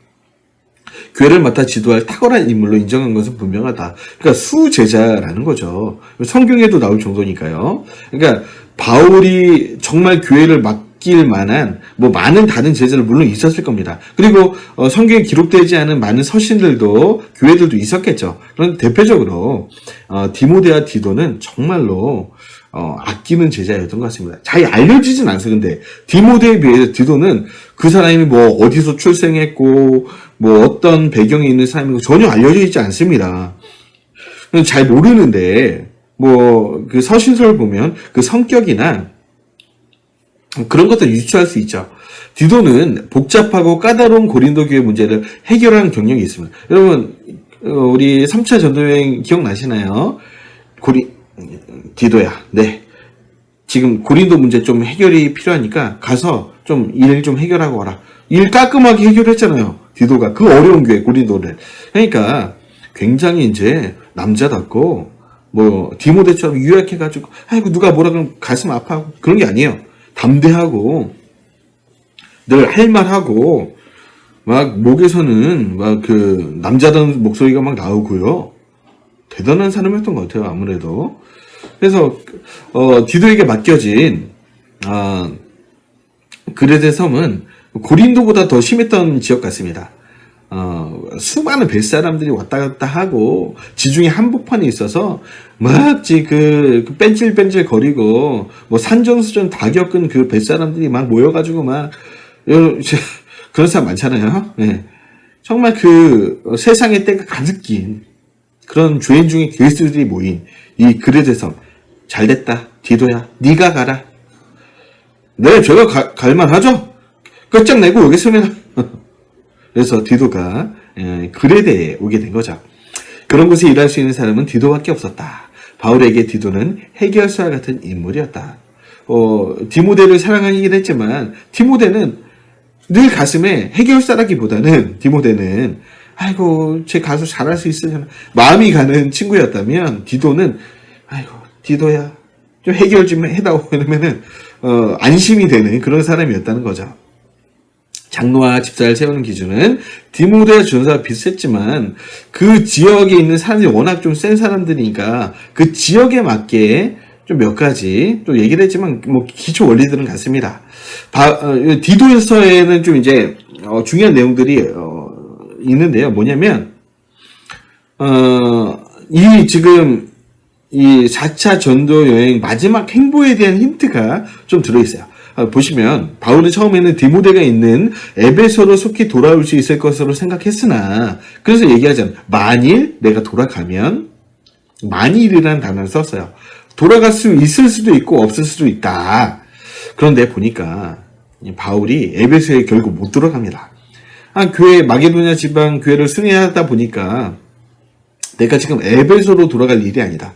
교회를 맡아 지도할 탁월한 인물로 인정한 것은 분명하다. 그러니까 수제자라는 거죠. 성경에도 나올 정도니까요. 그러니까 바울이 정말 교회를 맡길 만한 뭐 많은 다른 제자들 물론 있었을 겁니다. 그리고 성경에 기록되지 않은 많은 서신들도 교회들도 있었겠죠. 그런데 대표적으로 디모데와 디도는 정말로 아끼는 제자였던 것 같습니다. 잘 알려지진 않아요. 근데 디모데에 비해서 디도는 그 사람이 뭐 어디서 출생했고 뭐 어떤 배경이 있는 사람이고 전혀 알려져 있지 않습니다. 잘 모르는데 뭐 그 서신서를 보면 그 성격이나 그런 것들 유추할 수 있죠. 디도는 복잡하고 까다로운 고린도 교회 문제를 해결하는 경력이 있습니다. 여러분 우리 3차 전도여행 기억나시나요? 디도야, 네. 지금 고린도 문제 좀 해결이 필요하니까 가서 좀 일 좀 해결하고 와라. 일 깔끔하게 해결했잖아요. 디도가 그 어려운 교회 고린도를. 그러니까 굉장히 이제 남자답고 뭐 디모데처럼 유약해가지고 아이고 누가 뭐라 그러면 가슴 아파하고 그런 게 아니에요. 담대하고 늘 할 말하고 막 목에서는 막 그 남자다운 목소리가 막 나오고요. 대단한 사람이었던 것 같아요. 아무래도. 그래서 디도에게 맡겨진 그레데 섬은 고린도보다 더 심했던 지역 같습니다. 수많은 뱃사람들이 왔다 갔다 하고 지중해 한복판에 있어서 막지 그 뺀질뺀질 거리고 뭐 산전수전 다 겪은 그 뱃사람들이 막 모여가지고 막 그런 사람 많잖아요. 네. 정말 그 세상의 때가 가득 낀 그런 죄인 중에 그리스도들이 모인 이 그레데 섬. 잘됐다. 디도야. 네가 가라. 네, 제가 갈만하죠? 끝장내고 오겠습니다. 그래서 디도가 그레데에 오게 된 거죠. 그런 곳에 일할 수 있는 사람은 디도밖에 없었다. 바울에게 디도는 해결사와 같은 인물이었다. 디모데를 사랑하긴 했지만 디모데는 늘 가슴에 해결사라기보다는 디모데는 아이고 쟤 가서 잘할 수 있으려나 마음이 가는 친구였다면 디도는 아이고 디도야 좀 해결 좀 해다오 이러면은 안심이 되는 그런 사람이었다는 거죠. 장로와 집사를 세우는 기준은 디모데와 전사와 비슷했지만 그 지역에 있는 사람들이 워낙 좀 센 사람들이니까 그 지역에 맞게 좀 몇 가지 또 얘기를 했지만 뭐 기초 원리들은 같습니다. 디도서에는 좀 이제 중요한 내용들이 있는데요. 뭐냐면 지금 이 4차 전도 여행 마지막 행보에 대한 힌트가 좀 들어있어요. 보시면 바울은 처음에는 디모데가 있는 에베소로 속히 돌아올 수 있을 것으로 생각했으나 그래서 얘기하잖아요. 만일 내가 돌아가면 만일이라는 단어를 썼어요. 돌아갈 수 있을 수도 있고 없을 수도 있다. 그런데 보니까 바울이 에베소에 결국 못 들어갑니다. 교회 마게도냐 지방 교회를 순회하다 보니까 내가 지금 에베소로 돌아갈 일이 아니다.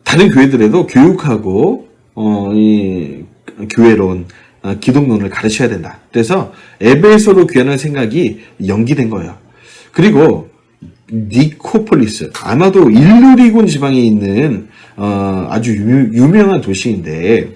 다른 교회들에도 교육하고 이 교회론, 기독론을 가르쳐야 된다. 그래서 에베소로 귀환할 생각이 연기된 거예요. 그리고 니코폴리스, 아마도 일루리군 지방에 있는 아주 유명한 도시인데,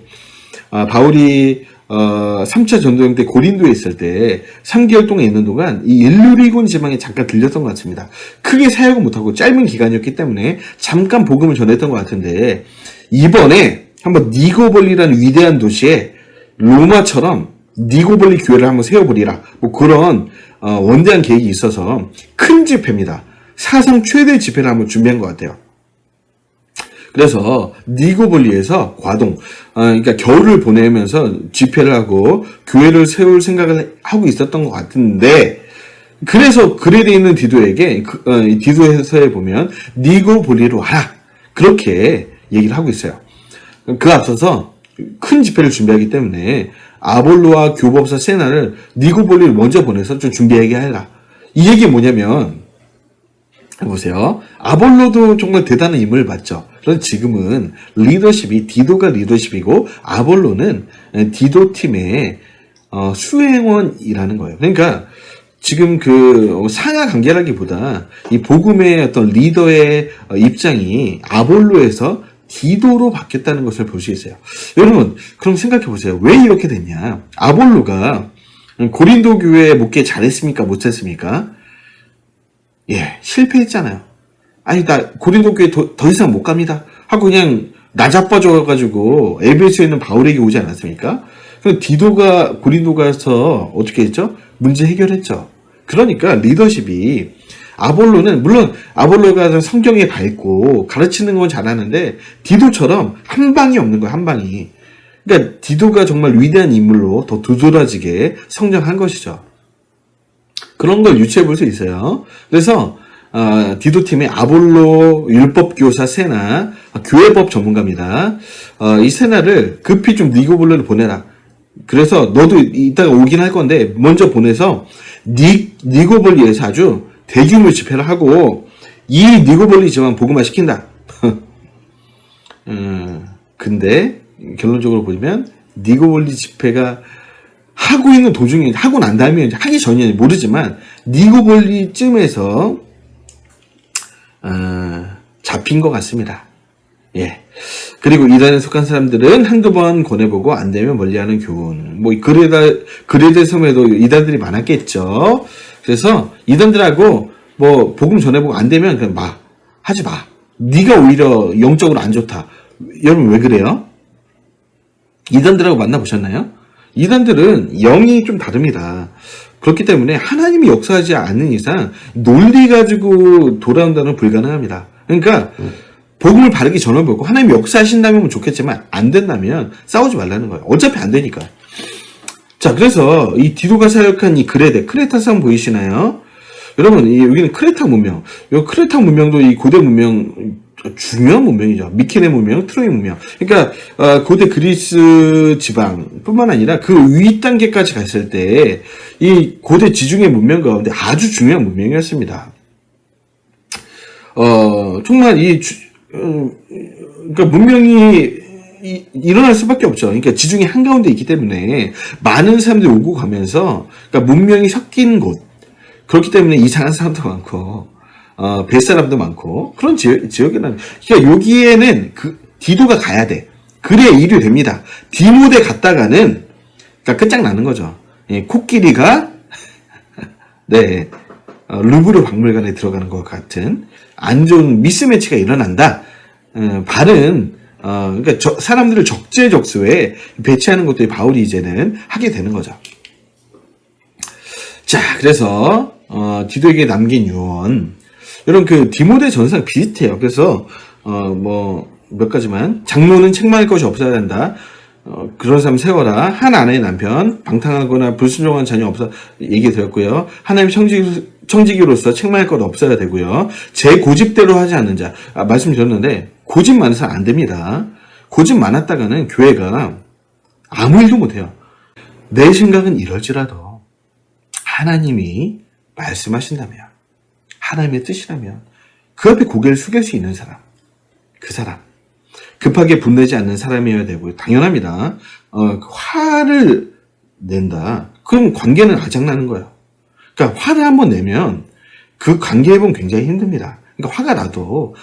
바울이 3차 전도행 때 고린도에 있을 때 3개월 동안 있는 동안 이 일루리군 지방에 잠깐 들렸던 것 같습니다. 크게 사역은 못하고 짧은 기간이었기 때문에 잠깐 복음을 전했던 것 같은데, 이번에 한번 니고볼리라는 위대한 도시에 로마처럼 니고볼리 교회를 한번 세워보리라, 뭐 그런 원대한 계획이 있어서 큰 집회입니다. 사상 최대 집회를 한번 준비한 것 같아요. 그래서 니고볼리에서 과동, 그러니까 겨울을 보내면서 집회를 하고 교회를 세울 생각을 하고 있었던 것 같은데, 그래서 글에 되어 있는 디도에게 디도서에 보면 니고볼리로 와라, 그렇게 얘기를 하고 있어요. 그 앞서서 큰 집회를 준비하기 때문에 아볼로와 교법사 세나를 니고볼리를 먼저 보내서 좀 준비하게 하라. 이 얘기 뭐냐면, 보세요. 아볼로도 정말 대단한 임무를 받죠. 그런데 지금은 리더십이 디도가 리더십이고 아볼로는 디도 팀의 수행원이라는 거예요. 그러니까 지금 그 상하 관계라기보다 이 복음의 어떤 리더의 입장이 아볼로에서 디도로 바뀌었다는 것을 볼 수 있어요. 여러분, 그럼 생각해 보세요. 왜 이렇게 됐냐? 아볼로가 고린도 교회 목회 잘했습니까? 못했습니까? 예, 실패했잖아요. 아니, 나 고린도 교회 더 이상 못 갑니다 하고 그냥 나자빠져가지고 에베소에 있는 바울에게 오지 않았습니까? 그래서 디도가 고린도 가서 어떻게 했죠? 문제 해결했죠. 그러니까 리더십이, 아볼로는 물론 아볼로가 성경에 밝고 가르치는 건 잘하는데 디도처럼 한 방이 없는 거야, 한 방이. 그러니까 디도가 정말 위대한 인물로 더 두드러지게 성장한 것이죠. 그런 걸 유추해 볼 수 있어요. 그래서 디도팀의 아볼로, 율법교사 세나, 교회법 전문가입니다. 이 세나를 급히 좀 니고볼리를 보내라. 그래서 너도 이따가 오긴 할 건데 먼저 보내서 니고볼리에서 아주 대규모 집회를 하고 이 니고볼리 지방 복음화 시킨다. 근데 결론적으로 보면 니고볼리 집회가 하고 있는 도중에, 하고 난 다음에 하기 전이야 모르지만 니고볼리쯤에서 잡힌 것 같습니다. 예. 그리고 이단에 속한 사람들은 한두 번 권해보고 안 되면 멀리하는 교훈. 뭐 그레데 섬에도 이단들이 많았겠죠. 그래서 이단들하고 뭐 복음 전해보고 안 되면 그냥 하지 마. 네가 오히려 영적으로 안 좋다. 여러분 왜 그래요? 이단들하고 만나보셨나요? 이단들은 영이 좀 다릅니다. 그렇기 때문에 하나님이 역사하지 않는 이상 논리 가지고 돌아온다는 불가능합니다. 그러니까 복음을 바르게 전해보고 하나님이 역사하신다면 좋겠지만 안 된다면 싸우지 말라는 거예요. 어차피 안 되니까. 자, 그래서 이 디도가 사역한 이 크레타 성 보이시나요? 여러분, 여기는 크레타 문명. 이 크레타 문명도 이 고대 문명 중요한 문명이죠. 미케네 문명, 트로이 문명. 그러니까 고대 그리스 지방뿐만 아니라 그 위 단계까지 갔을 때 이 고대 지중해 문명 가운데 아주 중요한 문명이었습니다. 정말 그러니까 문명이 일어날 수밖에 없죠. 그러니까 지중해 한가운데 있기 때문에 많은 사람들이 오고 가면서, 그러니까 문명이 섞인 곳. 그렇기 때문에 이상한 사람도 많고, 뱃사람도 많고, 그런 지역이라는, 그러니까 여기에는 디도가 가야 돼. 그래야 일이 됩니다. 디모데 갔다가는, 그러니까 끝장나는 거죠. 예, 코끼리가, 네, 루브르 박물관에 들어가는 것 같은 안 좋은 미스매치가 일어난다. 바른, 그러니까 사람들을 적재적소에 배치하는 것도 바울이 이제는 하게 되는 거죠. 자, 그래서, 디도에게 남긴 유언. 이런 디모데 전서랑 비슷해요. 그래서, 몇 가지만. 장로는 책망할 것이 없어야 한다. 그런 사람 세워라. 한 아내의 남편, 방탕하거나 불순종한 자녀 없어, 얘기 드렸고요. 하나님 청지기로서 책망할 것 없어야 되고요. 제 고집대로 하지 않는 자. 말씀드렸는데, 고집 많은 사람 안 됩니다. 고집 많았다가는 교회가 아무 일도 못해요. 내 생각은 이럴지라도, 하나님이 말씀하신다면, 하나님의 뜻이라면, 그 앞에 고개를 숙일 수 있는 사람, 그 사람. 급하게 분내지 않는 사람이어야 되고요. 당연합니다. 화를 낸다. 그럼 관계는 아작나는 거예요. 그러니까 화를 한번 내면 그 관계 회복은 굉장히 힘듭니다. 그러니까 화가 나도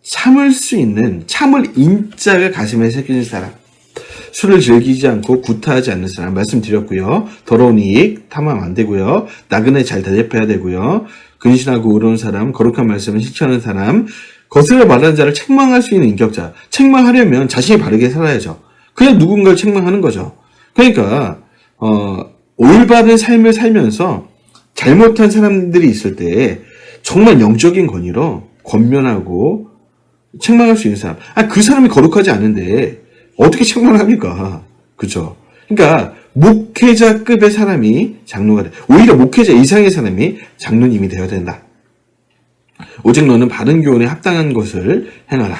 참을 수 있는, 참을 인자가 가슴에 새겨진 사람, 술을 즐기지 않고 구타하지 않는 사람 말씀드렸고요. 더러운 이익 탐하면 안 되고요. 나그네 잘 대접해야 되고요. 근신하고 의로운 사람, 거룩한 말씀을 실천하는 사람, 거슬러 말하는 자를 책망할 수 있는 인격자. 책망하려면 자신이 바르게 살아야죠. 그냥 누군가를 책망하는 거죠. 그러니까 올바른 삶을 살면서 잘못한 사람들이 있을 때 정말 영적인 권위로 권면하고 책망할 수 있는 사람. 그 사람이 거룩하지 않은데 어떻게 책망을 합니까? 그죠? 그러니까 목회자급의 사람이 장로가 돼. 오히려 목회자 이상의 사람이 장로님이 되어야 된다. 오직 너는 바른 교훈에 합당한 것을 행하라.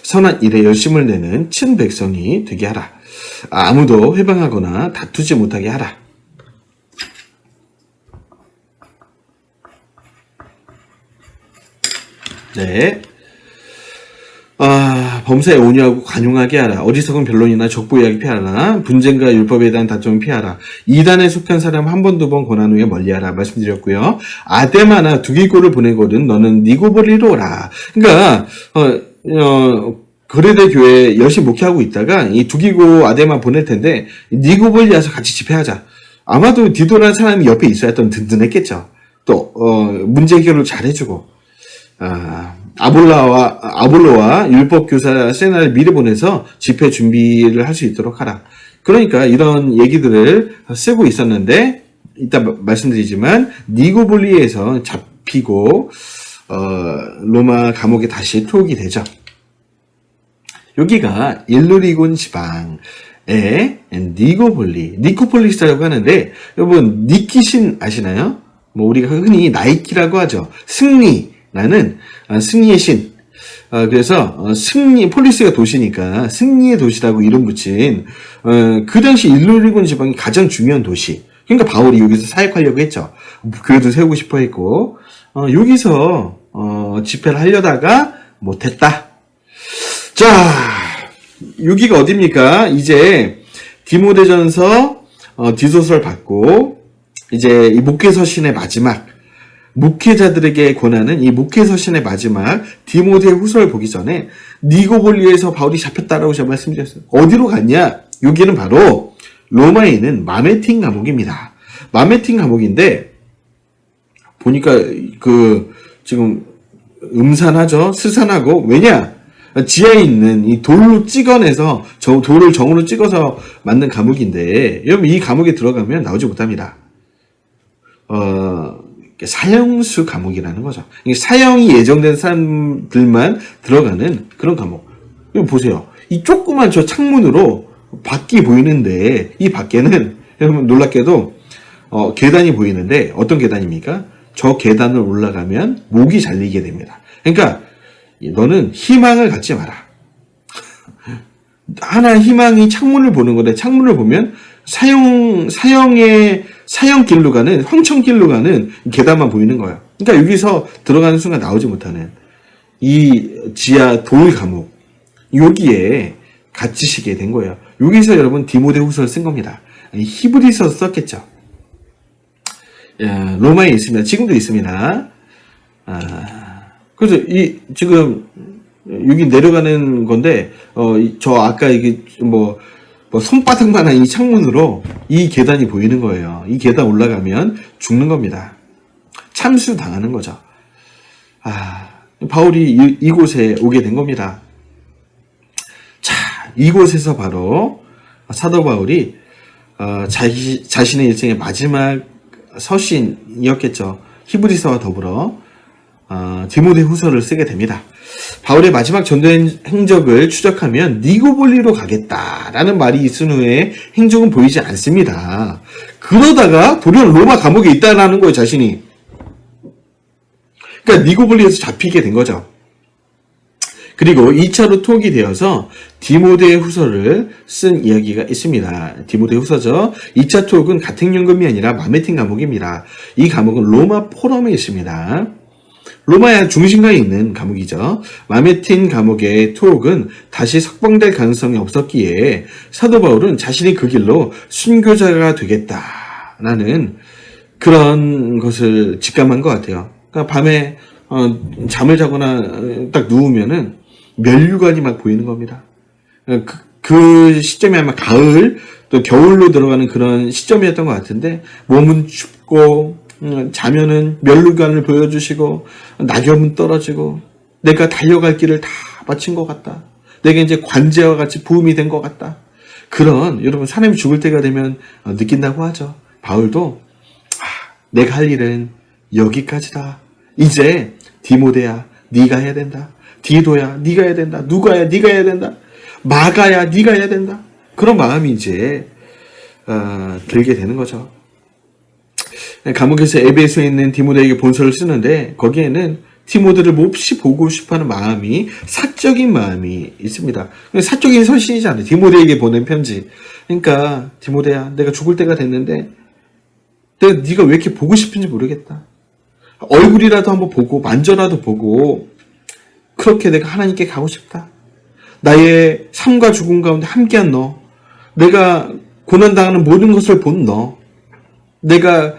선한 일에 열심을 내는 친 백성이 되게 하라. 아무도 회방하거나 다투지 못하게 하라. 네. 범사에 온유하고 관용하게 하라. 어리석은 변론이나 족보 이야기 피하라. 분쟁과 율법에 대한 다툼을 피하라. 이단에 속한 사람 한 번, 두 번 권한 후에 멀리하라. 말씀드렸고요. 아데마나 두기고를 보내거든 너는 니고볼리로 오라. 그러니까 거래대 교회에 열심히 목회하고 있다가 이 두기고 아데마 보낼 텐데 니고볼리 와서 같이 집회하자. 아마도 디도라는 사람이 옆에 있어야 좀 든든했겠죠. 또 문제 해결을 잘 해주고 아볼로와 율법교사 세나를 미리 보내서 집회 준비를 할 수 있도록 하라. 그러니까 이런 얘기들을 쓰고 있었는데 이따 말씀드리지만 니고볼리에서 잡히고 로마 감옥에 다시 투옥이 되죠. 여기가 일루리곤 지방의 니코폴리스라고 하는데 여러분 니키신 아시나요? 우리가 흔히 나이키라고 하죠. 승리라는 승리의 신. 그래서 승리 폴리스가 도시니까 승리의 도시라고 이름 붙인 그 당시 일루리곤 지방이 가장 중요한 도시. 그러니까 바울이 여기서 사역하려고 했죠. 교회도 세우고 싶어 했고 여기서 집회를 하려다가 못했다. 자, 여기가 어디입니까? 이제 디모데전서 디소서를 받고 이제 이 목회서신의 마지막 목회자들에게 권하는 이 목회서신의 마지막 디모데 후서를 보기 전에 니고볼리에서 바울이 잡혔다라고 제가 말씀드렸어요. 어디로 갔냐? 여기는 바로 로마에 있는 마메틴 감옥입니다. 마메틴 감옥인데 보니까 지금 음산하죠. 스산하고 왜냐? 지하에 있는 이 돌로 찍어내서 돌을 정으로 찍어서 만든 감옥인데 여러분 이 감옥에 들어가면 나오지 못합니다. 사형수 감옥이라는 거죠. 사형이 예정된 사람들만 들어가는 그런 감옥. 이거 보세요. 이 조그만 저 창문으로 밖이 보이는데 이 밖에는 여러분 놀랍게도 계단이 보이는데 어떤 계단입니까? 저 계단을 올라가면 목이 잘리게 됩니다. 그러니까 너는 희망을 갖지 마라. 하나 희망이 창문을 보는 건데 창문을 보면 사형길로 가는 황천길로 가는 계단만 보이는 거예요. 그러니까 여기서 들어가는 순간 나오지 못하는 이 지하 돌 감옥 여기에 갇히시게 된 거예요. 여기서 여러분 디모데 후서를 쓴 겁니다. 히브리서 썼겠죠. 로마에 있습니다. 지금도 있습니다. 그래서 지금 여기 내려가는 건데 저 아까 이게 뭐 손바닥만한 이 창문으로 이 계단이 보이는 거예요. 이 계단 올라가면 죽는 겁니다. 참수 당하는 거죠. 바울이 이곳에 오게 된 겁니다. 자, 이곳에서 바로 사도 바울이 자신의 일생의 마지막 서신이었겠죠. 히브리서와 더불어 디모데 후서를 쓰게 됩니다. 바울의 마지막 전도 행적을 추적하면 니고볼리로 가겠다라는 말이 있은 후에 행적은 보이지 않습니다. 그러다가 돌연 로마 감옥에 있다라는 거예요, 자신이. 그러니까 니고볼리에서 잡히게 된 거죠. 그리고 2차로 투옥이 되어서 디모데 후서를 쓴 이야기가 있습니다. 디모데 후서죠. 2차 투옥은 가택연금이 아니라 마메틴 감옥입니다. 이 감옥은 로마 포럼에 있습니다. 로마의 중심가에 있는 감옥이죠. 마메틴 감옥의 투옥은 다시 석방될 가능성이 없었기에 사도 바울은 자신이 그 길로 순교자가 되겠다라는 그런 것을 직감한 것 같아요. 그러니까 밤에 잠을 자거나 딱 누우면은 면류관이 막 보이는 겁니다. 그 시점이 아마 가을 또 겨울로 들어가는 그런 시점이었던 것 같은데 몸은 춥고 자면은 면류관을 보여주시고 낙엽은 떨어지고 내가 달려갈 길을 다 마친 것 같다. 내가 이제 관제와 같이 부음이 된 것 같다. 그런 여러분 사람이 죽을 때가 되면 느낀다고 하죠. 바울도 내가 할 일은 여기까지다. 이제 디모데야 네가 해야 된다. 디도야 네가 해야 된다. 누가야 네가 해야 된다. 마가야 네가 해야 된다. 그런 마음이 이제 들게 되는 거죠. 감옥에서 에베소에 있는 디모데에게 본서를 쓰는데 거기에는 디모데를 몹시 보고 싶어하는 마음이 사적인 마음이 있습니다. 사적인 서신이잖아요. 디모데에게 보낸 편지. 그러니까 디모데야 내가 죽을 때가 됐는데 네가 왜 이렇게 보고 싶은지 모르겠다. 얼굴이라도 한번 보고 만져라도 보고 그렇게 내가 하나님께 가고 싶다. 나의 삶과 죽음 가운데 함께한 너, 내가 고난당하는 모든 것을 본 너, 내가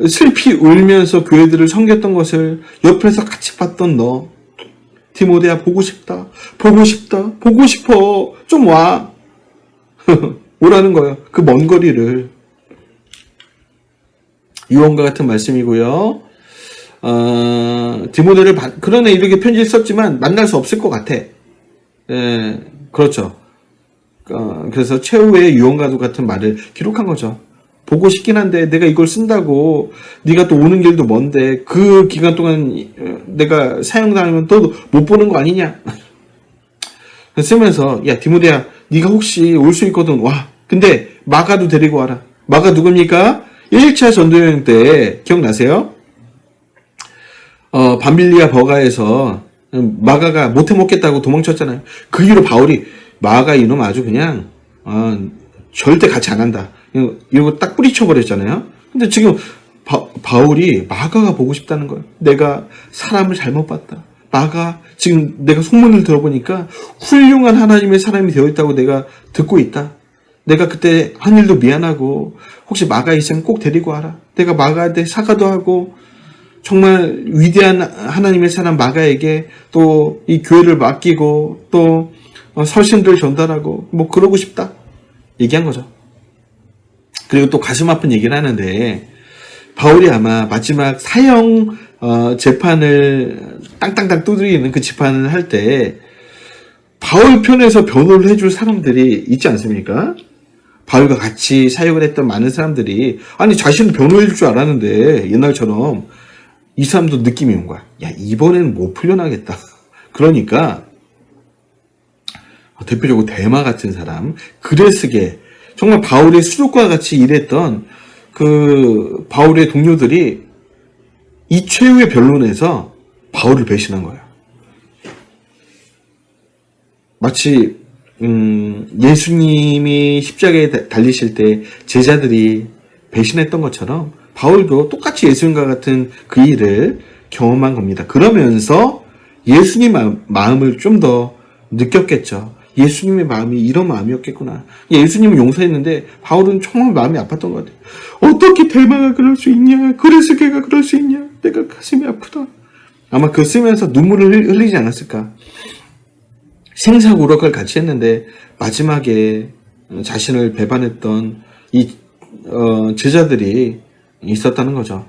슬피 울면서 교회들을 섬겼던 것을 옆에서 같이 봤던 너, 디모데야 보고 싶다, 보고 싶다, 보고 싶어, 좀 와. 오라는 거예요. 그 먼 거리를. 유언과 같은 말씀이고요. 디모데를 그러네 이렇게 편지를 썼지만 만날 수 없을 것 같아. 그렇죠. 그래서 최후의 유언과도 같은 말을 기록한 거죠. 보고 싶긴 한데 내가 이걸 쓴다고 네가 또 오는 길도 먼데 그 기간 동안 내가 사형당하면 또 못 보는 거 아니냐. 쓰면서 야 디모데야 네가 혹시 올 수 있거든 와. 근데 마가도 데리고 와라. 마가 누굽니까? 1차 전도여행 때 기억나세요? 밤빌리아 버가에서 마가가 못해 먹겠다고 도망쳤잖아요. 그 이후로 바울이 마가 이놈 아주 그냥 절대 같이 안 한다. 이러고 딱 뿌리쳐버렸잖아요. 근데 지금 바울이 마가가 보고 싶다는 거예요. 내가 사람을 잘못 봤다. 마가 지금 내가 소문을 들어보니까 훌륭한 하나님의 사람이 되어있다고 내가 듣고 있다. 내가 그때 한 일도 미안하고 혹시 마가 있으면 꼭 데리고 와라. 내가 마가한테 사과도 하고 정말 위대한 하나님의 사람 마가에게 또 이 교회를 맡기고 또 서신들 전달하고 뭐 그러고 싶다 얘기한 거죠. 그리고 또 가슴 아픈 얘기를 하는데 바울이 아마 마지막 사형 재판을 땅땅땅 두드리는 그 재판을 할 때 바울 편에서 변호를 해줄 사람들이 있지 않습니까? 바울과 같이 사역을 했던 많은 사람들이 아니 자신을 변호해줄 줄 알았는데 옛날처럼 이 사람도 느낌이 온 거야. 야 이번에는 못 풀려나겠다. 그러니까 대표적으로 데마 같은 사람, 그레스게 정말 바울의 수족과 같이 일했던 그 바울의 동료들이 이 최후의 변론에서 바울을 배신한 거예요. 마치 예수님이 십자가에 달리실 때 제자들이 배신했던 것처럼 바울도 똑같이 예수님과 같은 그 일을 경험한 겁니다. 그러면서 예수님 마음을 좀 더 느꼈겠죠. 예수님의 마음이 이런 마음이었겠구나. 예수님은 용서했는데 바울은 정말 마음이 아팠던 것 같아요. 어떻게 데마가 그럴 수 있냐? 그레스게가 그럴 수 있냐? 내가 가슴이 아프다. 아마 그 쓰면서 눈물을 흘리지 않았을까. 생사고락을 같이 했는데 마지막에 자신을 배반했던 이 제자들이 있었다는 거죠.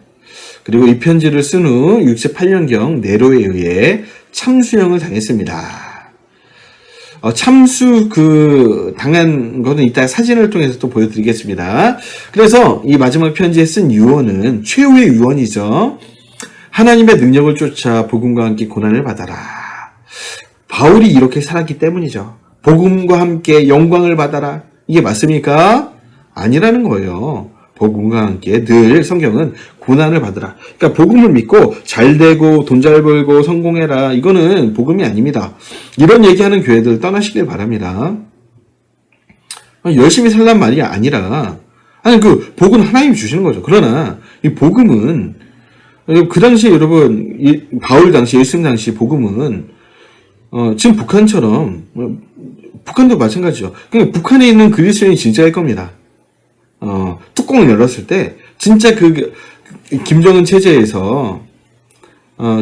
그리고 이 편지를 쓴 후 68년경 네로에 의해 참수형을 당했습니다. 참수 당한 거는 이따 사진을 통해서 또 보여드리겠습니다. 그래서 이 마지막 편지에 쓴 유언은 최후의 유언이죠. 하나님의 능력을 쫓아 복음과 함께 고난을 받아라. 바울이 이렇게 살았기 때문이죠. 복음과 함께 영광을 받아라. 이게 맞습니까? 아니라는 거예요. 복음과 함께 늘 성경은 고난을 받으라. 그러니까 복음을 믿고 잘 되고 돈 잘 벌고 성공해라. 이거는 복음이 아닙니다. 이런 얘기하는 교회들 떠나시길 바랍니다. 열심히 살란 말이 아니라 그 복은 하나님이 주시는 거죠. 그러나 이 복음은 그 당시에 여러분 바울 당시 예수님 당시 복음은 지금 북한처럼 북한도 마찬가지죠. 그러니까 북한에 있는 그리스도인이 진짜일 겁니다. 뚜껑을 열었을 때 진짜 김정은 체제에서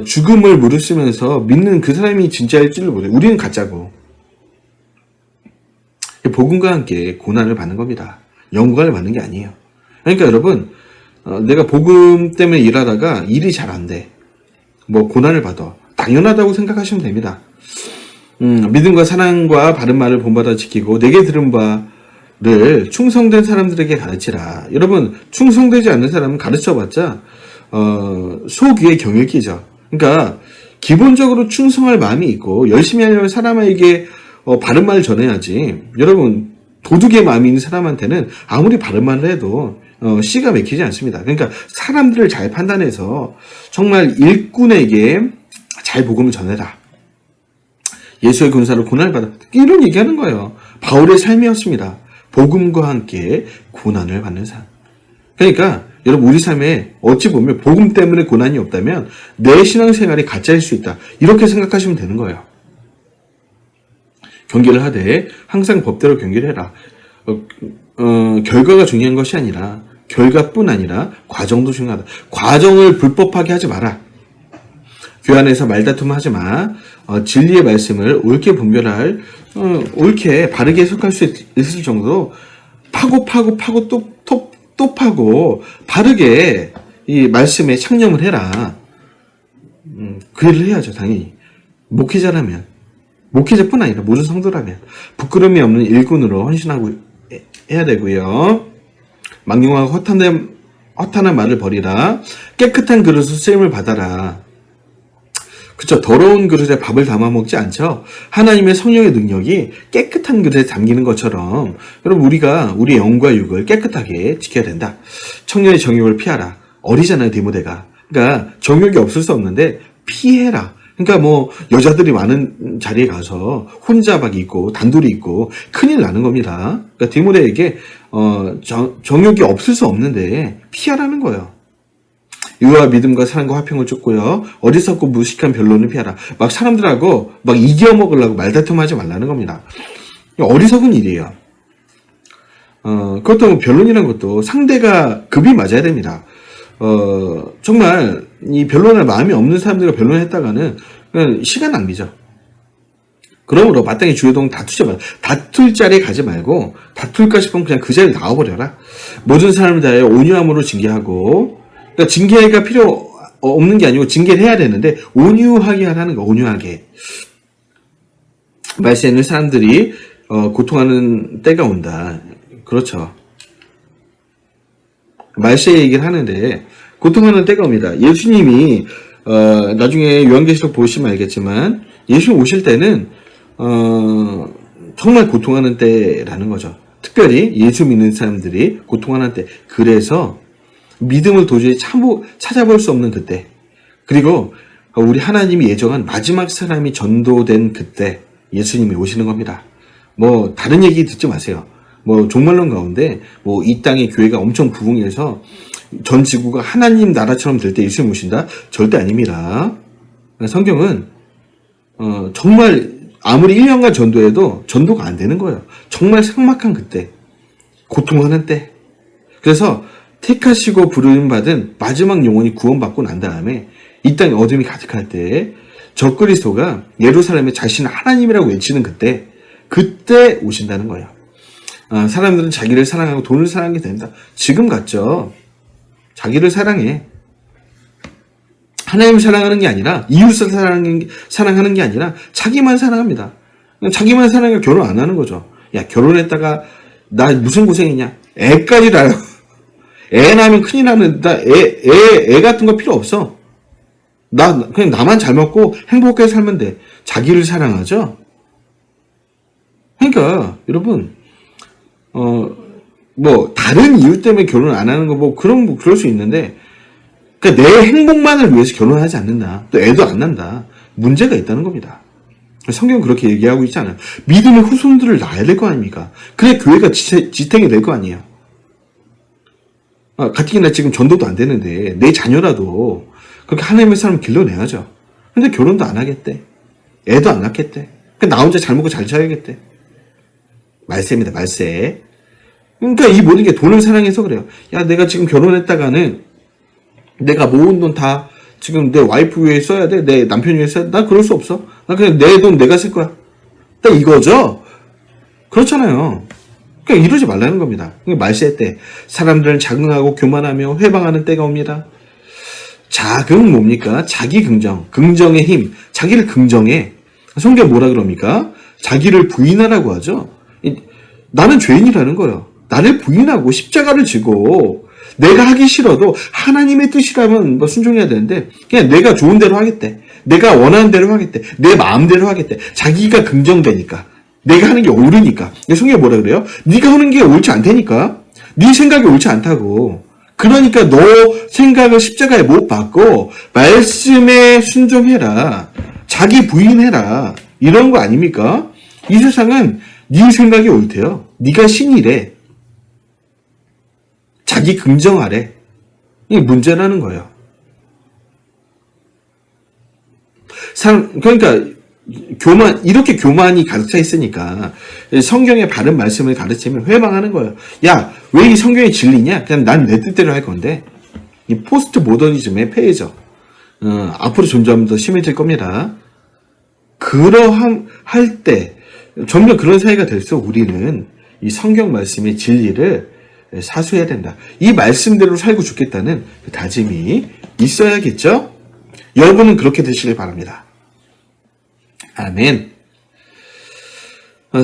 죽음을 무릅쓰면서 믿는 그 사람이 진짜일지를 모르요. 우리는 가짜고. 복음과 함께 고난을 받는 겁니다. 영광을 받는 게 아니에요. 그러니까 여러분, 내가 복음 때문에 일하다가 일이 잘 안 돼. 뭐 고난을 받아. 당연하다고 생각하시면 됩니다. 믿음과 사랑과 바른 말을 본받아 지키고 내게 들은 바를 충성된 사람들에게 가르치라. 여러분, 충성되지 않는 사람은 가르쳐봤자 소귀의 경읽기죠. 그러니까 기본적으로 충성할 마음이 있고 열심히 하려는 사람에게 바른 말을 전해야지. 여러분, 도둑의 마음이 있는 사람한테는 아무리 바른 말을 해도 씨가 막히지 않습니다. 그러니까 사람들을 잘 판단해서 정말 일꾼에게 잘 복음을 전해라. 예수의 군사로 고난을 받아. 이런 얘기하는 거예요. 바울의 삶이었습니다. 복음과 함께 고난을 받는 삶. 그러니까 여러분, 우리 삶에 어찌 보면 복음 때문에 고난이 없다면 내 신앙생활이 가짜일 수 있다. 이렇게 생각하시면 되는 거예요. 경계를 하되 항상 법대로 경계를 해라. 결과가 중요한 것이 아니라 결과뿐 아니라 과정도 중요하다. 과정을 불법하게 하지 마라. 교회 안에서 말다툼 하지 마. 진리의 말씀을 옳게 분별할, 옳게 바르게 해석할 수 있을 정도로 파고 또 파고 바르게 이 말씀에 창념을 해라. 그 일을 해야죠, 당연히. 목회자라면, 목회자뿐 아니라 모든 성도라면 부끄러움이 없는 일꾼으로 헌신하고 해야 되고요. 망령하고 허탄한 말을 버리라. 깨끗한 그릇으로 쓰임을 받아라. 그쵸. 더러운 그릇에 밥을 담아 먹지 않죠. 하나님의 성령의 능력이 깨끗한 그릇에 담기는 것처럼 여러분, 우리가 우리의 영과 육을 깨끗하게 지켜야 된다. 청년의 정욕을 피하라. 어리잖아요, 디모데가. 그러니까 정욕이 없을 수 없는데 피해라. 그러니까 뭐 여자들이 많은 자리에 가서 혼자 막 있고 단둘이 있고 큰일 나는 겁니다. 그러니까 디모데에게 정욕이 없을 수 없는데 피하라는 거예요. 의와 믿음과 사랑과 화평을 쫓고요. 어리석고 무식한 변론을 피하라. 막 사람들하고 막 이겨먹으려고 말다툼하지 말라는 겁니다. 어리석은 일이에요. 그렇다고 변론이라는 것도 상대가 급이 맞아야 됩니다. 정말 이 변론할 마음이 없는 사람들과 변론했다가는 그냥 시간 낭비죠. 그러므로 마땅히 주요동 다투지 말라. 다툴 자리에 가지 말고 다툴까 싶으면 그냥 그 자리에 나와버려라. 모든 사람을 다해 온유함으로 징계하고, 그러니까 징계가 필요 없는 게 아니고 징계를 해야 되는데 온유하게 하라는 거. 온유하게. 말세에는 사람들이 고통하는 때가 온다. 그렇죠. 말세 얘기를 하는데 고통하는 때가 옵니다. 예수님이 나중에 요한계시록 보시면 알겠지만 예수님 오실 때는 정말 고통하는 때라는 거죠. 특별히 예수 믿는 사람들이 고통하는 때. 그래서 믿음을 도저히 찾아볼 수 없는 그때, 그리고 우리 하나님이 예정한 마지막 사람이 전도된 그때 예수님이 오시는 겁니다. 뭐 다른 얘기 듣지 마세요. 뭐 종말론 가운데 뭐 이 땅의 교회가 엄청 부흥해서 전 지구가 하나님 나라처럼 될 때 예수님 오신다? 절대 아닙니다. 성경은 정말 아무리 1년간 전도해도 전도가 안 되는 거예요. 정말 삭막한 그때, 고통하는 때. 그래서 택하시고 부름받은 마지막 영혼이 구원받고 난 다음에 이 땅에 어둠이 가득할 때 적그리스도가 예루살렘에 자신을 하나님이라고 외치는 그때 오신다는 거예요. 사람들은 자기를 사랑하고 돈을 사랑하게 된다. 지금 같죠. 자기를 사랑해. 하나님을 사랑하는 게 아니라, 이웃을 사랑하는 게 아니라 자기만 사랑합니다. 자기만 사랑하니까 결혼 안 하는 거죠. 야, 결혼했다가 나 무슨 고생이냐. 애까지 낳아요. 애 낳으면 큰일 나는, 애 같은 거 필요 없어. 그냥 나만 잘 먹고 행복하게 살면 돼. 자기를 사랑하죠? 그러니까, 여러분, 뭐, 다른 이유 때문에 결혼 안 하는 거 뭐, 그럴 수 있는데, 그러니까 내 행복만을 위해서 결혼하지 않는다. 또 애도 안 난다. 문제가 있다는 겁니다. 성경은 그렇게 얘기하고 있지 않아요. 믿음의 후손들을 낳아야 될 거 아닙니까? 그래, 교회가 지탱이 될 거 아니에요. 가뜩이나 지금 전도도 안 되는데 내 자녀라도 그렇게 하나님의 사람을 길러내야죠. 근데 결혼도 안 하겠대. 애도 안 낳겠대. 그냥 나 혼자 잘 먹고 잘 살겠대. 말세입니다. 말세. 그러니까 이 모든 게 돈을 사랑해서 그래요. 야, 내가 지금 결혼했다가는 내가 모은 돈 다 지금 내 와이프 위해 써야 돼? 내 남편 위해 써야 돼? 나 그럴 수 없어. 나 그냥 내 돈 내가 쓸 거야. 딱 이거죠? 그렇잖아요. 그러니까 이러지 말라는 겁니다. 말세 때 사람들은 자긍하고 교만하며 회방하는 때가 옵니다. 자긍 뭡니까? 자기 긍정, 긍정의 힘, 자기를 긍정해. 성경 뭐라 그럽니까? 자기를 부인하라고 하죠. 나는 죄인이라는 거예요. 나를 부인하고 십자가를 지고 내가 하기 싫어도 하나님의 뜻이라면 뭐 순종해야 되는데 그냥 내가 좋은 대로 하겠대. 내가 원하는 대로 하겠대. 내 마음대로 하겠대. 자기가 긍정되니까. 내가 하는 게 옳으니까. 성경이 뭐라 그래요? 네가 하는 게 옳지 않다니까. 네 생각이 옳지 않다고. 그러니까 너 생각을 십자가에 못 박고 말씀에 순종해라. 자기 부인해라. 이런 거 아닙니까? 이 세상은 네 생각이 옳대요. 네가 신이래. 자기 긍정하래. 이게 문제라는 거예요. 그러니까 이렇게 교만이 가득 차 있으니까 성경의 바른 말씀을 가르치면 회방하는 거예요. 야, 왜 이 성경이 진리냐? 그냥 난 내 뜻대로 할 건데. 이 포스트 모더니즘의 폐해죠. 앞으로 점점 더 심해질 겁니다. 그러함 할 때 점점 그런 사회가 될수록 우리는 이 성경 말씀의 진리를 사수해야 된다. 이 말씀대로 살고 죽겠다는 그 다짐이 있어야겠죠? 여러분은 그렇게 되시길 바랍니다. 아멘.